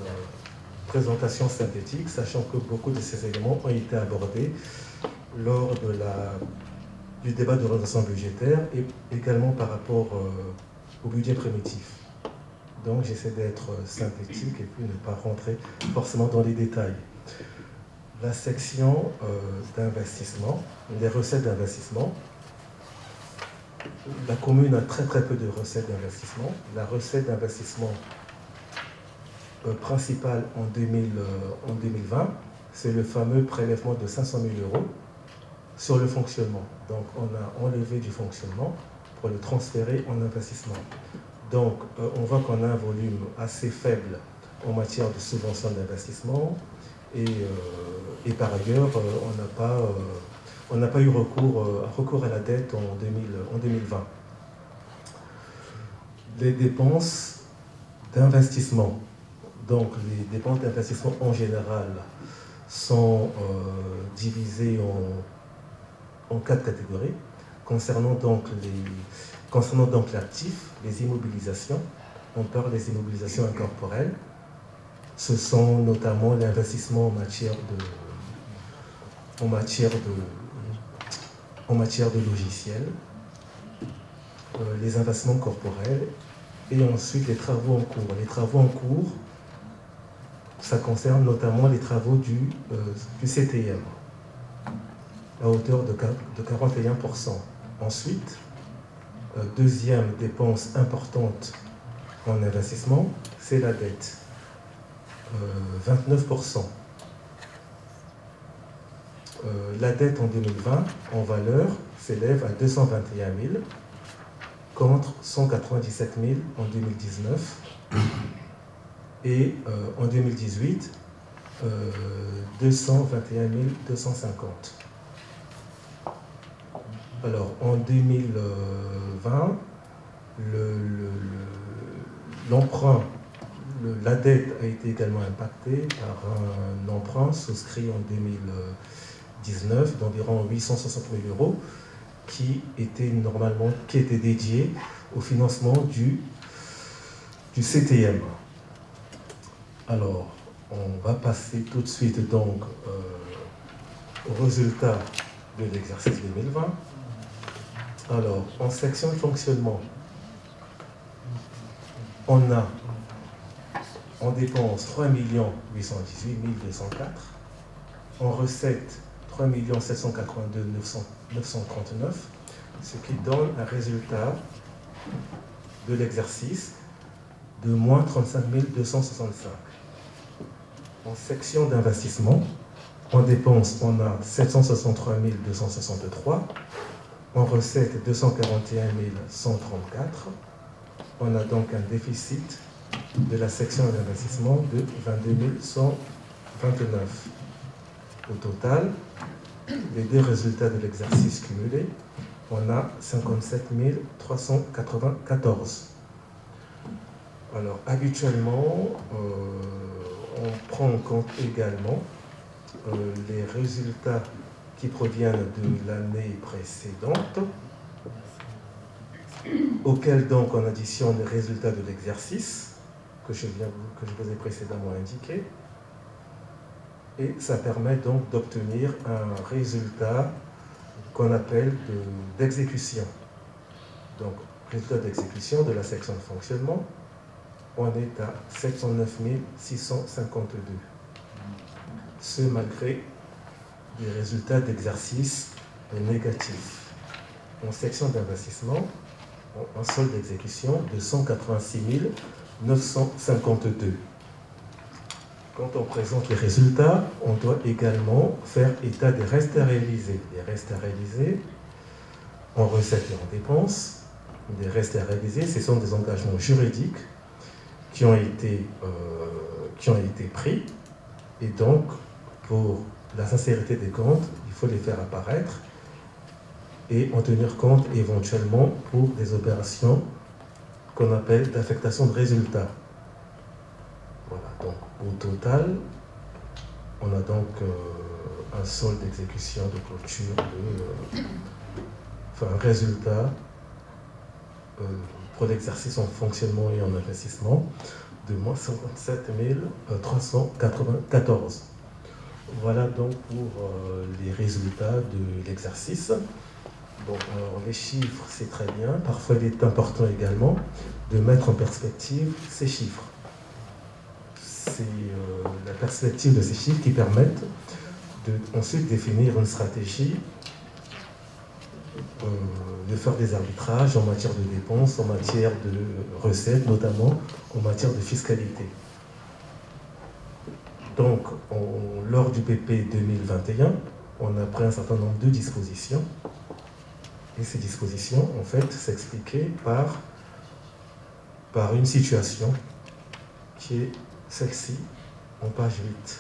présentation synthétique, sachant que beaucoup de ces éléments ont été abordés lors du débat de l'orientation budgétaire et également par rapport au budget primitif. Donc j'essaie d'être synthétique et puis ne pas rentrer forcément dans les détails. La section d'investissement, les recettes d'investissement. La commune a très peu de recettes d'investissement. La recette d'investissement principale en 2020, c'est le fameux prélèvement de 500 000 € sur le fonctionnement. Donc on a enlevé du fonctionnement pour le transférer en investissement. Donc on voit qu'on a un volume assez faible en matière de subvention d'investissement et par ailleurs on n'a pas eu recours à la dette en 2020. Les dépenses d'investissement. Donc les dépenses d'investissement en général sont divisées en 4 catégories. Concernant donc l'actif, les immobilisations, on parle des immobilisations incorporelles. Ce sont notamment l'investissement en matière de logiciels, les investissements corporels et ensuite les travaux en cours. Les travaux en cours, ça concerne notamment les travaux du CTM à hauteur de 41%. Ensuite, Deuxième dépense importante en investissement, c'est la dette. 29%. La dette en 2020, en valeur, s'élève à 221 000 contre 197 000 en 2019. Et en 2018, 221 250. Alors, en 2020, l'emprunt, la dette a été également impactée par un emprunt souscrit en 2019 d'environ 860 000 euros qui était dédié au financement du CTM. Alors, on va passer tout de suite donc au résultat de l'exercice 2020. Alors, en section de fonctionnement, on a en dépenses 3 818 204, en recettes 3 782 939, ce qui donne un résultat de l'exercice de moins 35 265. En section d'investissement, en dépenses, on a 763 263, en recettes 241 134. On a donc un déficit de la section d'investissement de 22 129. Au total, les deux résultats de l'exercice cumulés, on a 57 394. Alors, habituellement, on prend en compte également les résultats qui proviennent de l'année précédente, auxquels donc on additionne les résultats de l'exercice que je vous ai précédemment indiqué, et ça permet donc d'obtenir un résultat qu'on appelle d'exécution. Donc, résultat d'exécution de la section de fonctionnement, on est à 709 652. Ce malgré les résultats d'exercice négatifs. En section d'investissement, un solde d'exécution de 186 952. Quand on présente les résultats, on doit également faire état des restes à réaliser. Les restes à réaliser en recettes et en dépenses. Des restes à réaliser, ce sont des engagements juridiques qui ont été pris. Et donc, pour la sincérité des comptes, il faut les faire apparaître et en tenir compte éventuellement pour des opérations qu'on appelle d'affectation de résultats. Voilà, donc au total, on a donc un solde d'exécution de clôture un résultat pour l'exercice en fonctionnement et en investissement de moins 57 394. Voilà donc pour les résultats de l'exercice. Bon, alors les chiffres, c'est très bien. Parfois, il est important également de mettre en perspective ces chiffres. C'est la perspective de ces chiffres qui permettent de ensuite définir une stratégie, de faire des arbitrages en matière de dépenses, en matière de recettes, notamment en matière de fiscalité. Donc, lors du PP 2021, on a pris un certain nombre de dispositions. Et ces dispositions, en fait, s'expliquaient par une situation qui est celle-ci, en page 8.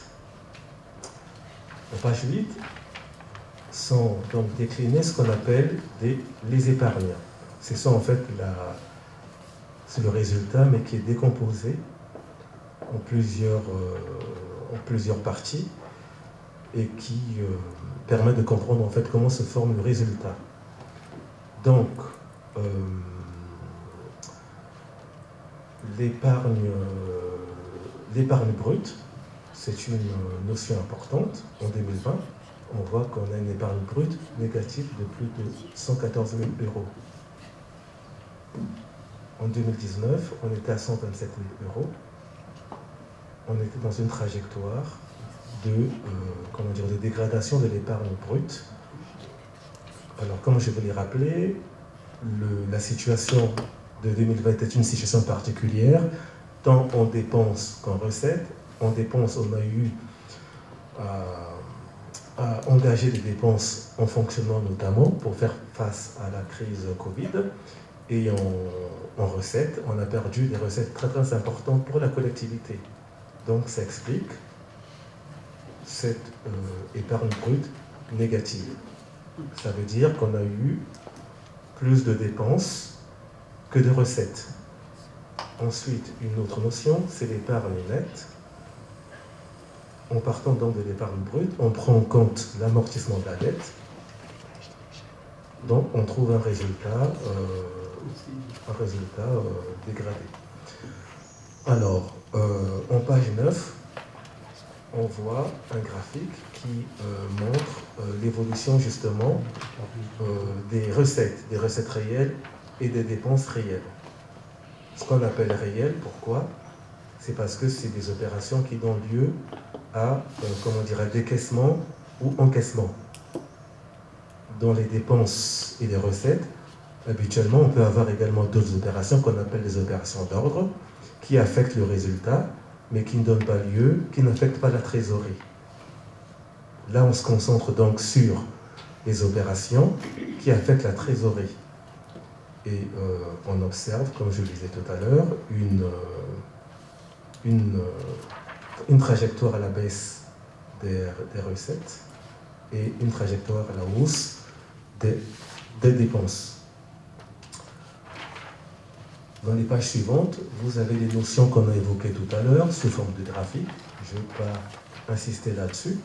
En page 8, sont donc déclinés ce qu'on appelle les épargnants. C'est ça, en fait, c'est le résultat, mais qui est décomposé en plusieurs parties et qui permet de comprendre, en fait, comment se forme le résultat. Donc, l'épargne brute, c'est une notion importante. En 2020, on voit qu'on a une épargne brute négative de plus de 114 000 euros. En 2019, on était à 127 000 euros. On était dans une trajectoire de dégradation de l'épargne brute. Alors, comme je vous l'ai rappelé, la situation de 2020 est une situation particulière, tant en dépenses qu'en recettes. En dépenses, on a eu à engager des dépenses en fonctionnement notamment pour faire face à la crise Covid. Et en recettes, on a perdu des recettes très très importantes pour la collectivité. Donc ça explique cette épargne brute négative. Ça veut dire qu'on a eu plus de dépenses que de recettes. Ensuite, une autre notion, c'est l'épargne nette. En partant donc de l'épargne brute, on prend en compte l'amortissement de la dette. Donc on trouve un résultat dégradé. Alors, en page 9, on voit un graphique qui montre l'évolution justement des recettes réelles et des dépenses réelles. Ce qu'on appelle réel, pourquoi? C'est parce que c'est des opérations qui donnent lieu à, décaissement ou encaissement. Dans les dépenses et les recettes, habituellement, on peut avoir également d'autres opérations qu'on appelle des opérations d'ordre, qui affectent le résultat, mais qui ne donnent pas lieu, qui n'affectent pas la trésorerie. Là, on se concentre donc sur les opérations qui affectent la trésorerie. Et on observe, comme je le disais tout à l'heure, une trajectoire à la baisse des recettes et une trajectoire à la hausse des dépenses. Dans les pages suivantes, vous avez les notions qu'on a évoquées tout à l'heure sous forme de graphique. Je ne vais pas insister là-dessus.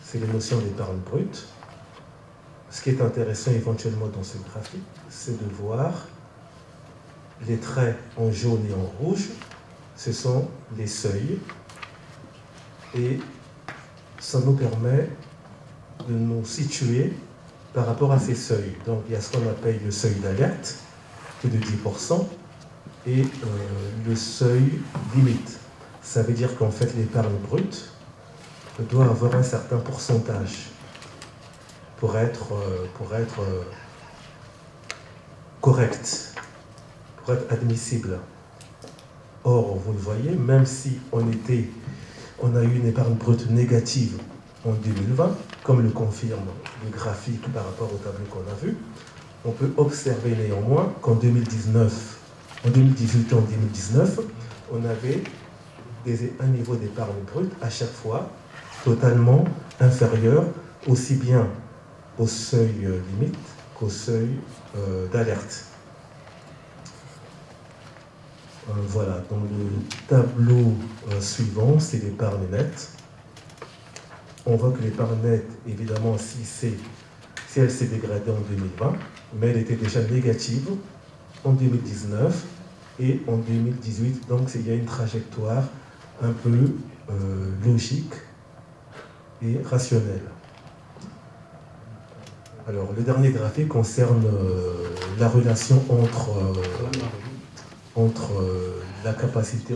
C'est les notions d'épargne brute. Ce qui est intéressant éventuellement dans ce graphique, c'est de voir les traits en jaune et en rouge. Ce sont les seuils. Et ça nous permet de nous situer par rapport à ces seuils. Donc il y a ce qu'on appelle le seuil d'alerte, qui est de 10%, et le seuil limite. Ça veut dire qu'en fait l'épargne brute doit avoir un certain pourcentage pour être correct, pour être admissible. Or, vous le voyez, même si on a eu une épargne brute négative en 2020, comme le confirme le graphique par rapport au tableau qu'on a vu, on peut observer néanmoins qu'en 2018 et en 2019, on avait un niveau d'épargne brute à chaque fois totalement inférieur aussi bien au seuil limite qu'au seuil d'alerte. Voilà, dans le tableau suivant, c'est l'épargne nette. On voit que l'épargne nette, évidemment, si elle s'est dégradée en 2020, mais elle était déjà négative en 2019 et en 2018. Donc il y a une trajectoire un peu logique et rationnelle. Alors, le dernier graphique concerne la relation entre la capacité,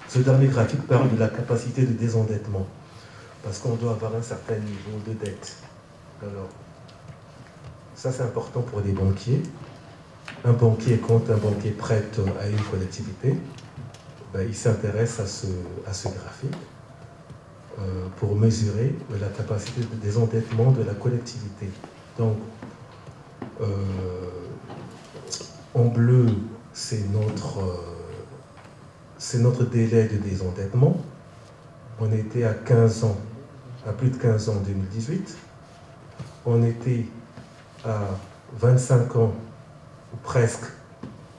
ce dernier graphique parle de la capacité de désendettement, parce qu'on doit avoir un certain niveau de dette. Alors, ça c'est important pour les banquiers. Un banquier, quand un banquier prête à une collectivité, il s'intéresse à ce graphique pour mesurer la capacité de désendettement de la collectivité. Donc, en bleu, c'est notre délai de désendettement. On était à 15 ans, à plus de 15 ans en 2018. On était à 25 ans, ou presque,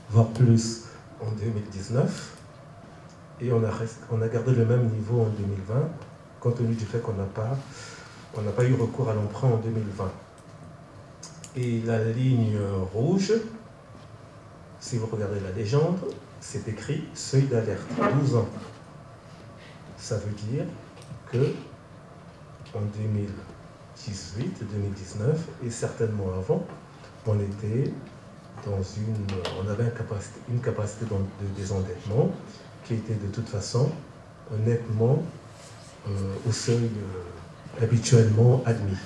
voire plus, en 2019. Et on a gardé le même niveau en 2020, compte tenu du fait qu'on n'a pas eu recours à l'emprunt en 2020. Et la ligne rouge, si vous regardez la légende, c'est écrit seuil d'alerte, 12 ans. Ça veut dire que en 2018, 2019 et certainement avant, on avait une capacité de désendettement qui était de toute façon nettement au seuil habituellement admis.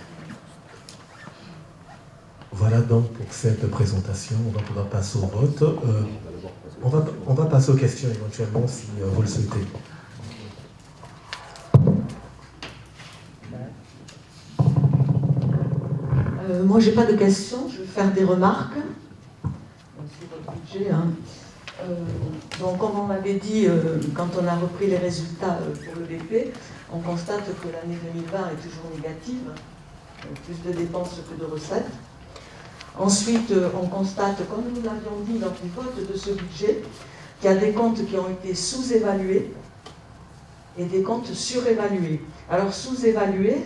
Voilà donc pour cette présentation. On va pouvoir passer au vote. On va passer aux questions éventuellement si vous le souhaitez. Moi, j'ai pas de questions. Je vais faire des remarques. C'est votre budget, hein. Donc, comme on m'avait dit, quand on a repris les résultats pour le BP, on constate que l'année 2020 est toujours négative, plus de dépenses que de recettes. Ensuite, on constate, comme nous l'avions dit lors du vote de ce budget, qu'il y a des comptes qui ont été sous-évalués et des comptes surévalués. Alors, sous-évalués,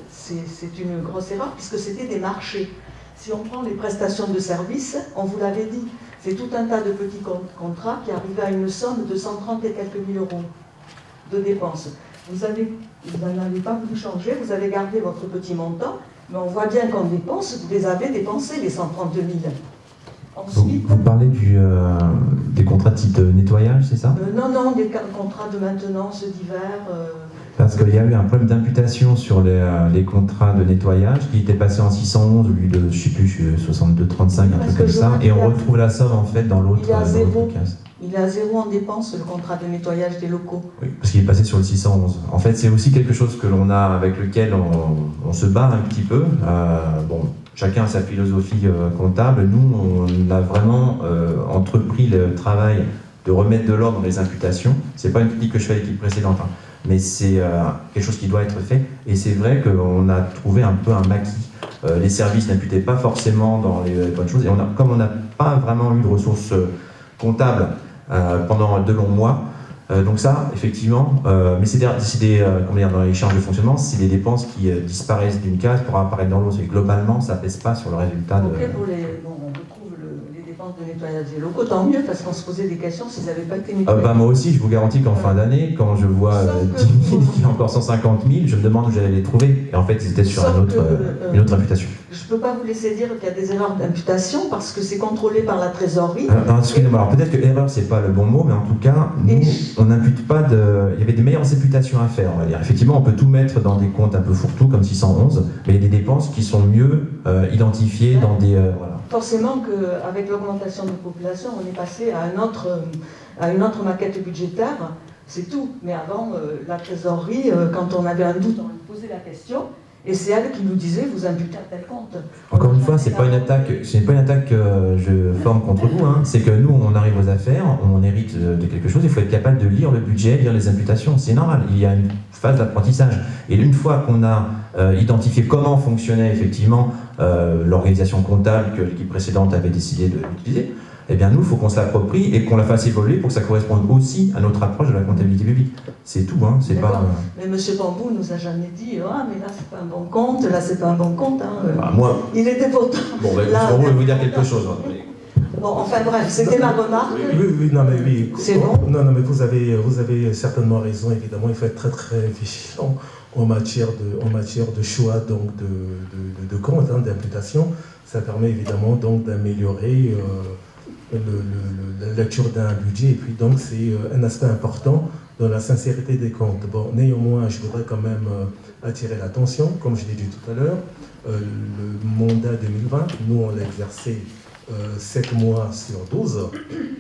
c'est une grosse erreur puisque c'était des marchés. Si on prend les prestations de services, on vous l'avait dit, c'est tout un tas de petits contrats qui arrivaient à une somme de 130 et quelques mille euros de dépenses. Vous n'en avez pas voulu changer, vous avez gardé votre petit montant, mais on voit bien qu'en dépenses, vous les avez dépensés, les 130 000. Ensuite, vous parlez des contrats de type nettoyage, c'est ça? Non, des contrats de maintenance divers. Parce qu'il y a eu un problème d'imputation sur les contrats de nettoyage qui était passé en 611 au lieu de, je ne sais plus, 62,35, un truc comme ça, et on retrouve la somme en fait dans l'autre case. Il est à zéro en dépense, le contrat de nettoyage des locaux. Oui, parce qu'il est passé sur le 611. En fait, c'est aussi quelque chose que l'on a, avec lequel on se bat un petit peu. Bon, chacun a sa philosophie comptable. Nous, on a vraiment entrepris le travail de remettre de l'ordre dans les imputations. C'est pas une critique que je fais à l'équipe précédente, hein, mais c'est quelque chose qui doit être fait. Et c'est vrai qu'on a trouvé un peu un maquis. Les services n'imputaient pas forcément dans les bonnes choses. Et comme on n'a pas vraiment eu de ressources comptables pendant de longs mois, donc ça, effectivement, mais c'est comment dire, dans les charges de fonctionnement, c'est des dépenses qui disparaissent d'une case pour apparaître dans l'autre. Et globalement, ça ne pèse pas sur le résultat de... On retrouve les dépenses de nettoyage des locaux, tant mieux, parce qu'on se posait des questions s'ils n'avaient pas été nettoyés. Moi aussi, je vous garantis qu'en fin d'année, quand je vois 10 000, il y a encore 150 000, je me demande où j'allais les trouver. Et en fait, ils étaient sur une autre imputation. Je ne peux pas vous laisser dire qu'il y a des erreurs d'imputation parce que c'est contrôlé par la trésorerie. Excusez-moi, alors peut-être que erreur, c'est pas le bon mot, mais en tout cas, nous, on n'impute pas de... Il y avait des meilleures imputations à faire, on va dire. Effectivement, on peut tout mettre dans des comptes un peu fourre-tout, comme 611, mais il y a des dépenses qui sont mieux identifiées dans des... voilà. Forcément qu'avec l'augmentation de la population, on est passé à une autre maquette budgétaire, c'est tout. Mais avant, la trésorerie, quand on avait un doute, on lui posait la question. Et c'est elle qui nous disait, vous imputez à tel compte. Encore une fois, c'est pas une attaque que je forme contre vous. Hein. C'est que nous, on arrive aux affaires, on hérite de quelque chose. Il faut être capable de lire le budget, lire les imputations. C'est normal. Il y a une phase d'apprentissage. Et une fois qu'on a identifié comment fonctionnait effectivement l'organisation comptable que l'équipe précédente avait décidé d'utiliser, eh bien nous, il faut qu'on se l'approprie et qu'on la fasse évoluer pour que ça corresponde aussi à notre approche de la comptabilité publique. C'est tout, hein, c'est pas... Mais M. Bambou nous a jamais dit « Ah, mais là, c'est pas un bon compte, là, c'est pas un bon compte. Hein. » Moi... Il était pourtant... Bon, ben, là, Bambou veut vous dire quelque chose. Hein. Bon, enfin bref, c'était ma remarque. Oui. C'est bon. Non, mais vous avez certainement raison, évidemment. Il faut être très, très vigilant en matière de choix donc de compte, hein, d'imputation. Ça permet évidemment donc d'améliorer... la lecture d'un budget, et puis donc c'est un aspect important dans la sincérité des comptes. Bon, néanmoins, je voudrais quand même attirer l'attention, comme je l'ai dit tout à l'heure, le mandat 2020, nous on l'a exercé 7 mois sur 12.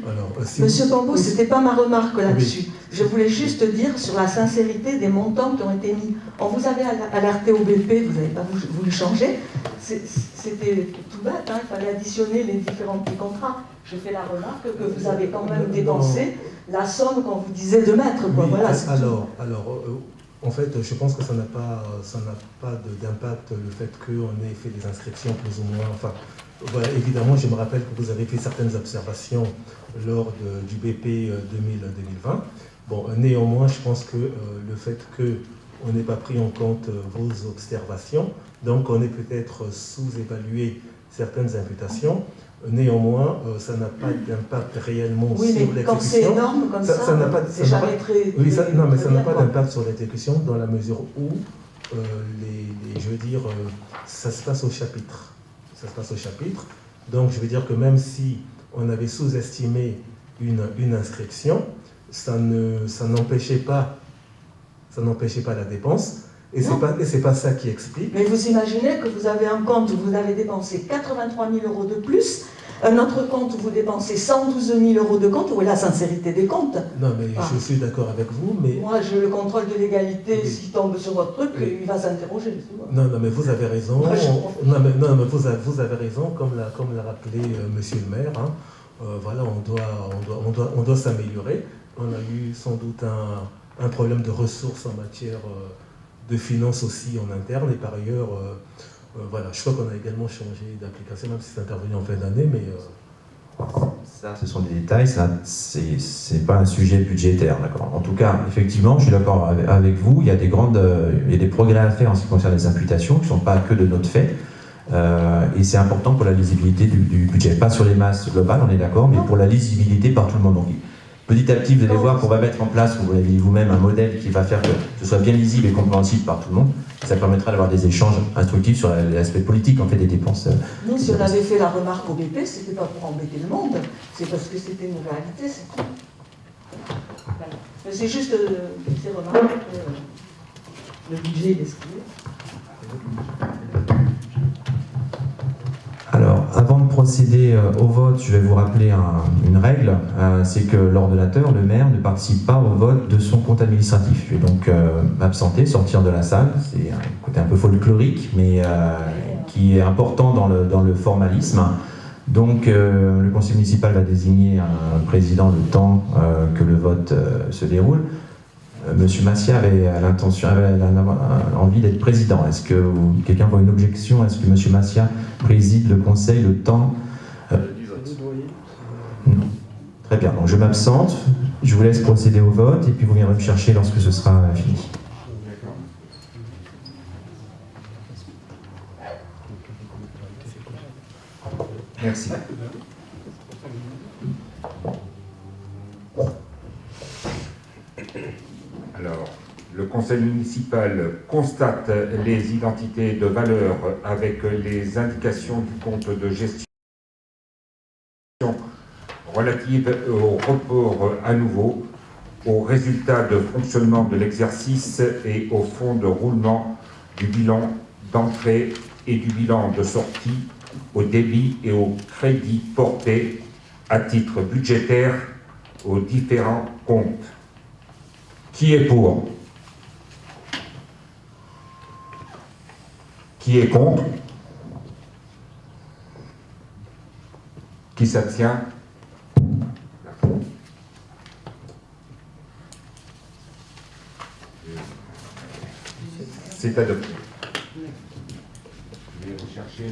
Alors, Monsieur Bambou, ce n'était pas ma remarque là-dessus. Oui. Je voulais juste dire sur la sincérité des montants qui ont été mis. On vous avait alerté au BP, vous n'avez pas voulu changer. C'était tout bête, hein, il fallait additionner les différents petits contrats. Je fais la remarque que vous avez quand même dépensé la somme qu'on vous disait de mettre. Quoi. Oui, voilà, en fait, je pense que ça n'a pas d'impact le fait qu'on ait fait des inscriptions plus ou moins. Enfin, voilà, évidemment, je me rappelle que vous avez fait certaines observations lors du BP 2020. Bon, néanmoins, je pense que le fait qu'on n'ait pas pris en compte vos observations, donc on est peut-être sous-évalué certaines imputations. Néanmoins, ça n'a pas d'impact réellement sur l'exécution. Oui, mais quand c'est énorme comme ça c'est jamais très... Oui, non, mais ça n'a pas d'impact sur l'exécution dans la mesure où, je veux dire, ça se passe au chapitre. Ça se passe au chapitre. Donc, je veux dire que même si on avait sous-estimé une inscription, ça n'empêchait pas la dépense. Et c'est pas ça qui explique. Mais vous imaginez que vous avez un compte où vous avez dépensé 83 000 euros de plus, un autre compte où vous dépensez 112 000 euros de compte, où est la sincérité des comptes? Non, mais je suis d'accord avec vous, mais... Moi, j'ai le contrôle de légalité, s'il tombe sur votre truc, il va s'interroger. Non, mais vous avez raison. Moi, non, mais vous avez raison, comme l'a rappelé monsieur le maire. Hein. Voilà, on doit s'améliorer. On a eu sans doute un problème de ressources en matière de finances aussi en interne. Et par ailleurs, voilà, je crois qu'on a également changé d'application, même si c'est intervenu en fin d'année, mais... Ça, ce sont des détails, ça, c'est pas un sujet budgétaire, d'accord. En tout cas, effectivement, je suis d'accord avec vous, il y a des progrès à faire en ce qui concerne les imputations, qui ne sont pas que de notre fait, et c'est important pour la lisibilité du budget. Pas sur les masses globales, on est d'accord, mais pour la lisibilité par tout le monde. Donc, petit à petit, vous allez voir qu'on va mettre en place, vous l'avez dit vous-même, un modèle qui va faire que ce soit bien lisible et compréhensible par tout le monde. Ça permettra d'avoir des échanges instructifs sur l'aspect politique en fait, des dépenses. Nous, si on avait fait la remarque au BP, c'était pas pour embêter le monde, c'est parce que c'était une réalité, c'est tout. Voilà. C'est juste ces remarques, le budget, il est ce qu'il est. Alors, avant de procéder au vote, je vais vous rappeler une règle, c'est que l'ordonnateur, le maire, ne participe pas au vote de son compte administratif. Je vais donc m'absenter, sortir de la salle. C'est un côté un peu folklorique, mais qui est important dans le formalisme. Donc, le conseil municipal va désigner un président le temps que le vote se déroule. Monsieur Massia avait envie d'être président. Est-ce que quelqu'un voit une objection? Est-ce que Monsieur Massia préside le conseil le temps Non. Très bien, donc je m'absente, je vous laisse procéder au vote et puis vous viendrez me chercher lorsque ce sera fini. Merci. Alors, le conseil municipal constate les identités de valeur avec les indications du compte de gestion relatives au report à nouveau, aux résultats de fonctionnement de l'exercice et au fonds de roulement du bilan d'entrée et du bilan de sortie, au débit et au crédit portés à titre budgétaire aux différents comptes. Qui est pour? Qui est contre? Qui s'abstient? C'est adopté. Je vais rechercher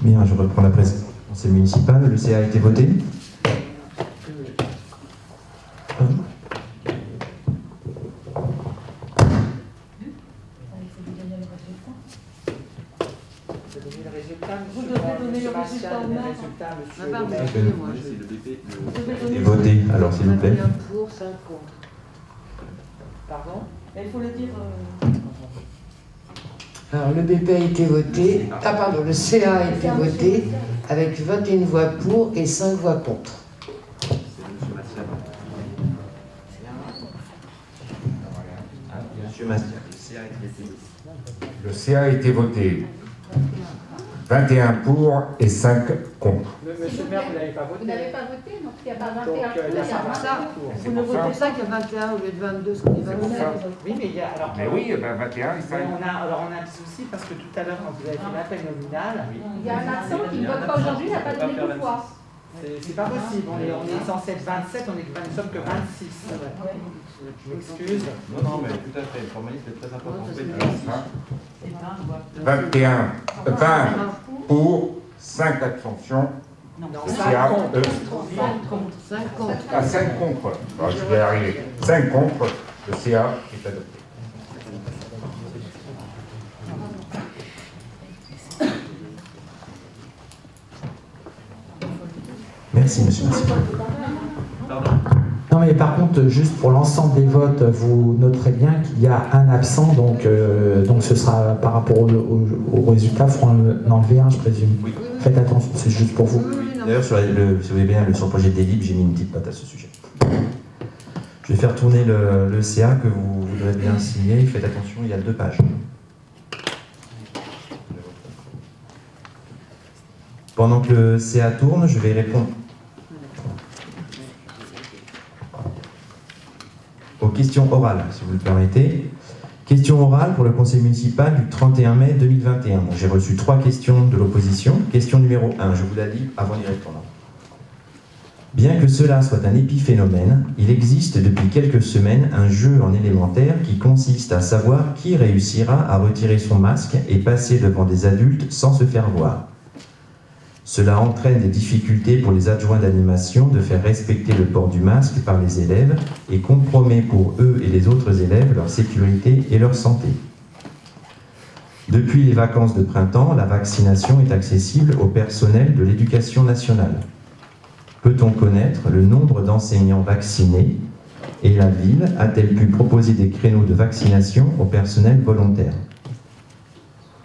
Bien, je reprends la présidence du conseil municipal. Le CA a été voté. Vous devez donner le résultat au maire. Et voté, alors s'il vous plaît. Pour, 5 contre. Pardon? Il faut le dire. Alors le BP a été voté, le CA a été voté avec 21 voix pour et 5 voix contre. Monsieur Massia. le CA a été voté. 21 pour et 5 contre. Monsieur le maire, vous n'avez pas voté. Vous n'avez pas voté, donc il n'y a pas 21 Donc, pour, il y a Ça, 20 vous ne votez ça qu'il y a 21 au lieu de 22, ce qu'on est pour ça. Oui, mais il y a. Alors, Mais oui, 21 et 5. mais on a un petit souci parce que tout à l'heure, quand vous avez fait l'appel nominal, Il y a un absent qui ne vote pas aujourd'hui, il n'a pas donné deux fois. c'est pas possible. On est censé être 27, nous sommes que 26. Je m'excuse. Non, mais tout à fait, le formalisme est très important. 20 pour, 5 abstentions. Non, Le CA, 5 contre. 5 contre. Bon, je vais arriver. 5 contre, le CA est adopté. Merci, monsieur. Non, mais par contre, juste pour l'ensemble des votes, vous noterez bien qu'il y a un absent, donc ce sera par rapport au résultat, il faudra en enlever un, je présume. Oui. Faites attention, c'est juste pour vous. D'ailleurs, sur si vous voulez bien, sur le projet de délib, j'ai mis une petite note à ce sujet. Je vais faire tourner le CA que vous voudrez bien signer. Faites attention, il y a 2 pages. Pendant que le CA tourne, je vais répondre aux questions orales, si vous le permettez. Question orale pour le conseil municipal du 31 mai 2021. Donc, j'ai reçu 3 questions de l'opposition. Question numéro 1, je vous la lis avant d'y répondre. Bien que cela soit un épiphénomène, il existe depuis quelques semaines un jeu en élémentaire qui consiste à savoir qui réussira à retirer son masque et passer devant des adultes sans se faire voir. Cela entraîne des difficultés pour les adjoints d'animation de faire respecter le port du masque par les élèves et compromet pour eux et les autres élèves leur sécurité et leur santé. Depuis les vacances de printemps, la vaccination est accessible au personnel de l'éducation nationale. Peut-on connaître le nombre d'enseignants vaccinés et la ville a-t-elle pu proposer des créneaux de vaccination au personnel volontaire?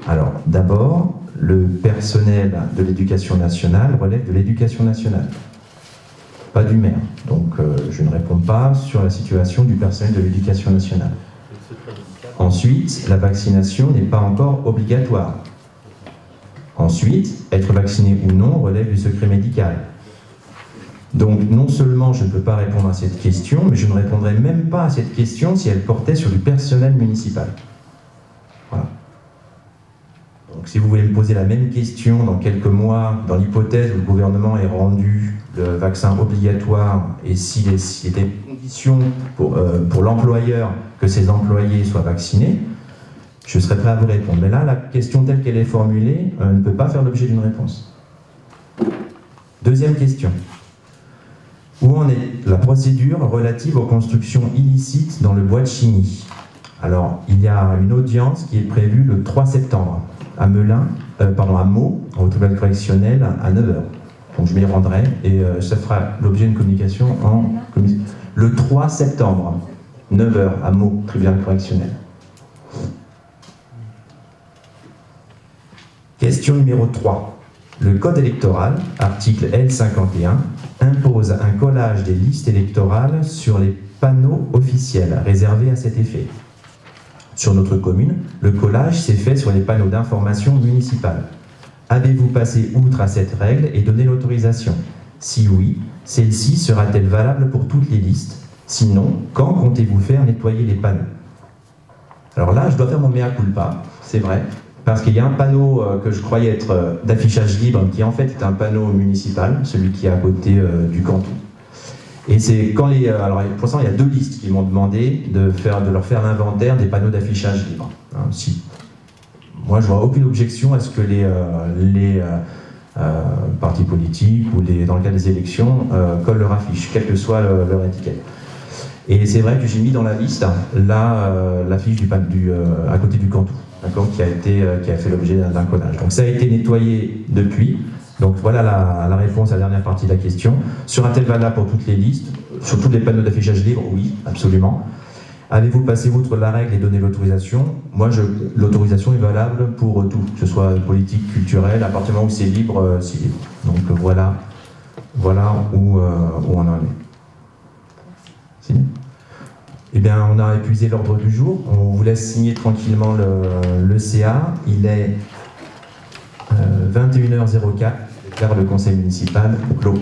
Alors, d'abord, le personnel de l'éducation nationale relève de l'éducation nationale, pas du maire. Donc, je ne réponds pas sur la situation du personnel de l'éducation nationale. Ensuite, la vaccination n'est pas encore obligatoire. Ensuite, être vacciné ou non relève du secret médical. Donc, non seulement je ne peux pas répondre à cette question, mais je ne répondrai même pas à cette question si elle portait sur du personnel municipal. Voilà. Donc, si vous voulez me poser la même question dans quelques mois, dans l'hypothèse où le gouvernement ait rendu le vaccin obligatoire et s'il était une condition pour l'employeur que ses employés soient vaccinés, je serais prêt à vous répondre. Mais là, la question telle qu'elle est formulée ne peut pas faire l'objet d'une réponse. Deuxième question. Où en est la procédure relative aux constructions illicites dans le bois de Chigny? Alors, il y a une audience qui est prévue le 3 septembre à Meaux, au tribunal correctionnel à 9h. Donc je m'y rendrai et ça fera l'objet d'une communication le 3 septembre, 9h à Meaux, tribunal correctionnel. Question numéro 3. Le code électoral, article L51, impose un collage des listes électorales sur les panneaux officiels réservés à cet effet. Sur notre commune, le collage s'est fait sur les panneaux d'information municipale. Avez-vous passé outre à cette règle et donné l'autorisation? Si oui, celle-ci sera-t-elle valable pour toutes les listes? Sinon, quand comptez-vous faire nettoyer les panneaux? Alors là, je dois faire mon mea culpa, c'est vrai, parce qu'il y a un panneau que je croyais être d'affichage libre, qui en fait est un panneau municipal, celui qui est à côté du canton. Et c'est quand alors pour l'instant, il y a 2 listes qui m'ont demandé de leur faire l'inventaire des panneaux d'affichage libre. Si. Moi, je vois aucune objection à ce que les partis politiques ou dans le cas des élections collent leur affiche, quelle que soit leur étiquette. Et c'est vrai que j'ai mis dans la liste l'affiche à côté du canton, qui a fait l'objet d'un collage. Donc ça a été nettoyé depuis. Donc voilà la réponse à la dernière partie de la question. Sera-t-elle valable pour toutes les listes? Sur tous les panneaux d'affichage libre? Oui, absolument. Avez-vous passé outre la règle et donné l'autorisation? Moi, l'autorisation est valable pour tout, que ce soit politique, culturel, à partir du moment où c'est libre, c'est libre. Donc voilà où on en est. C'est bien. Eh bien, on a épuisé l'ordre du jour. On vous laisse signer tranquillement le CA. Il est 21h04. Je déclare le conseil municipal clos.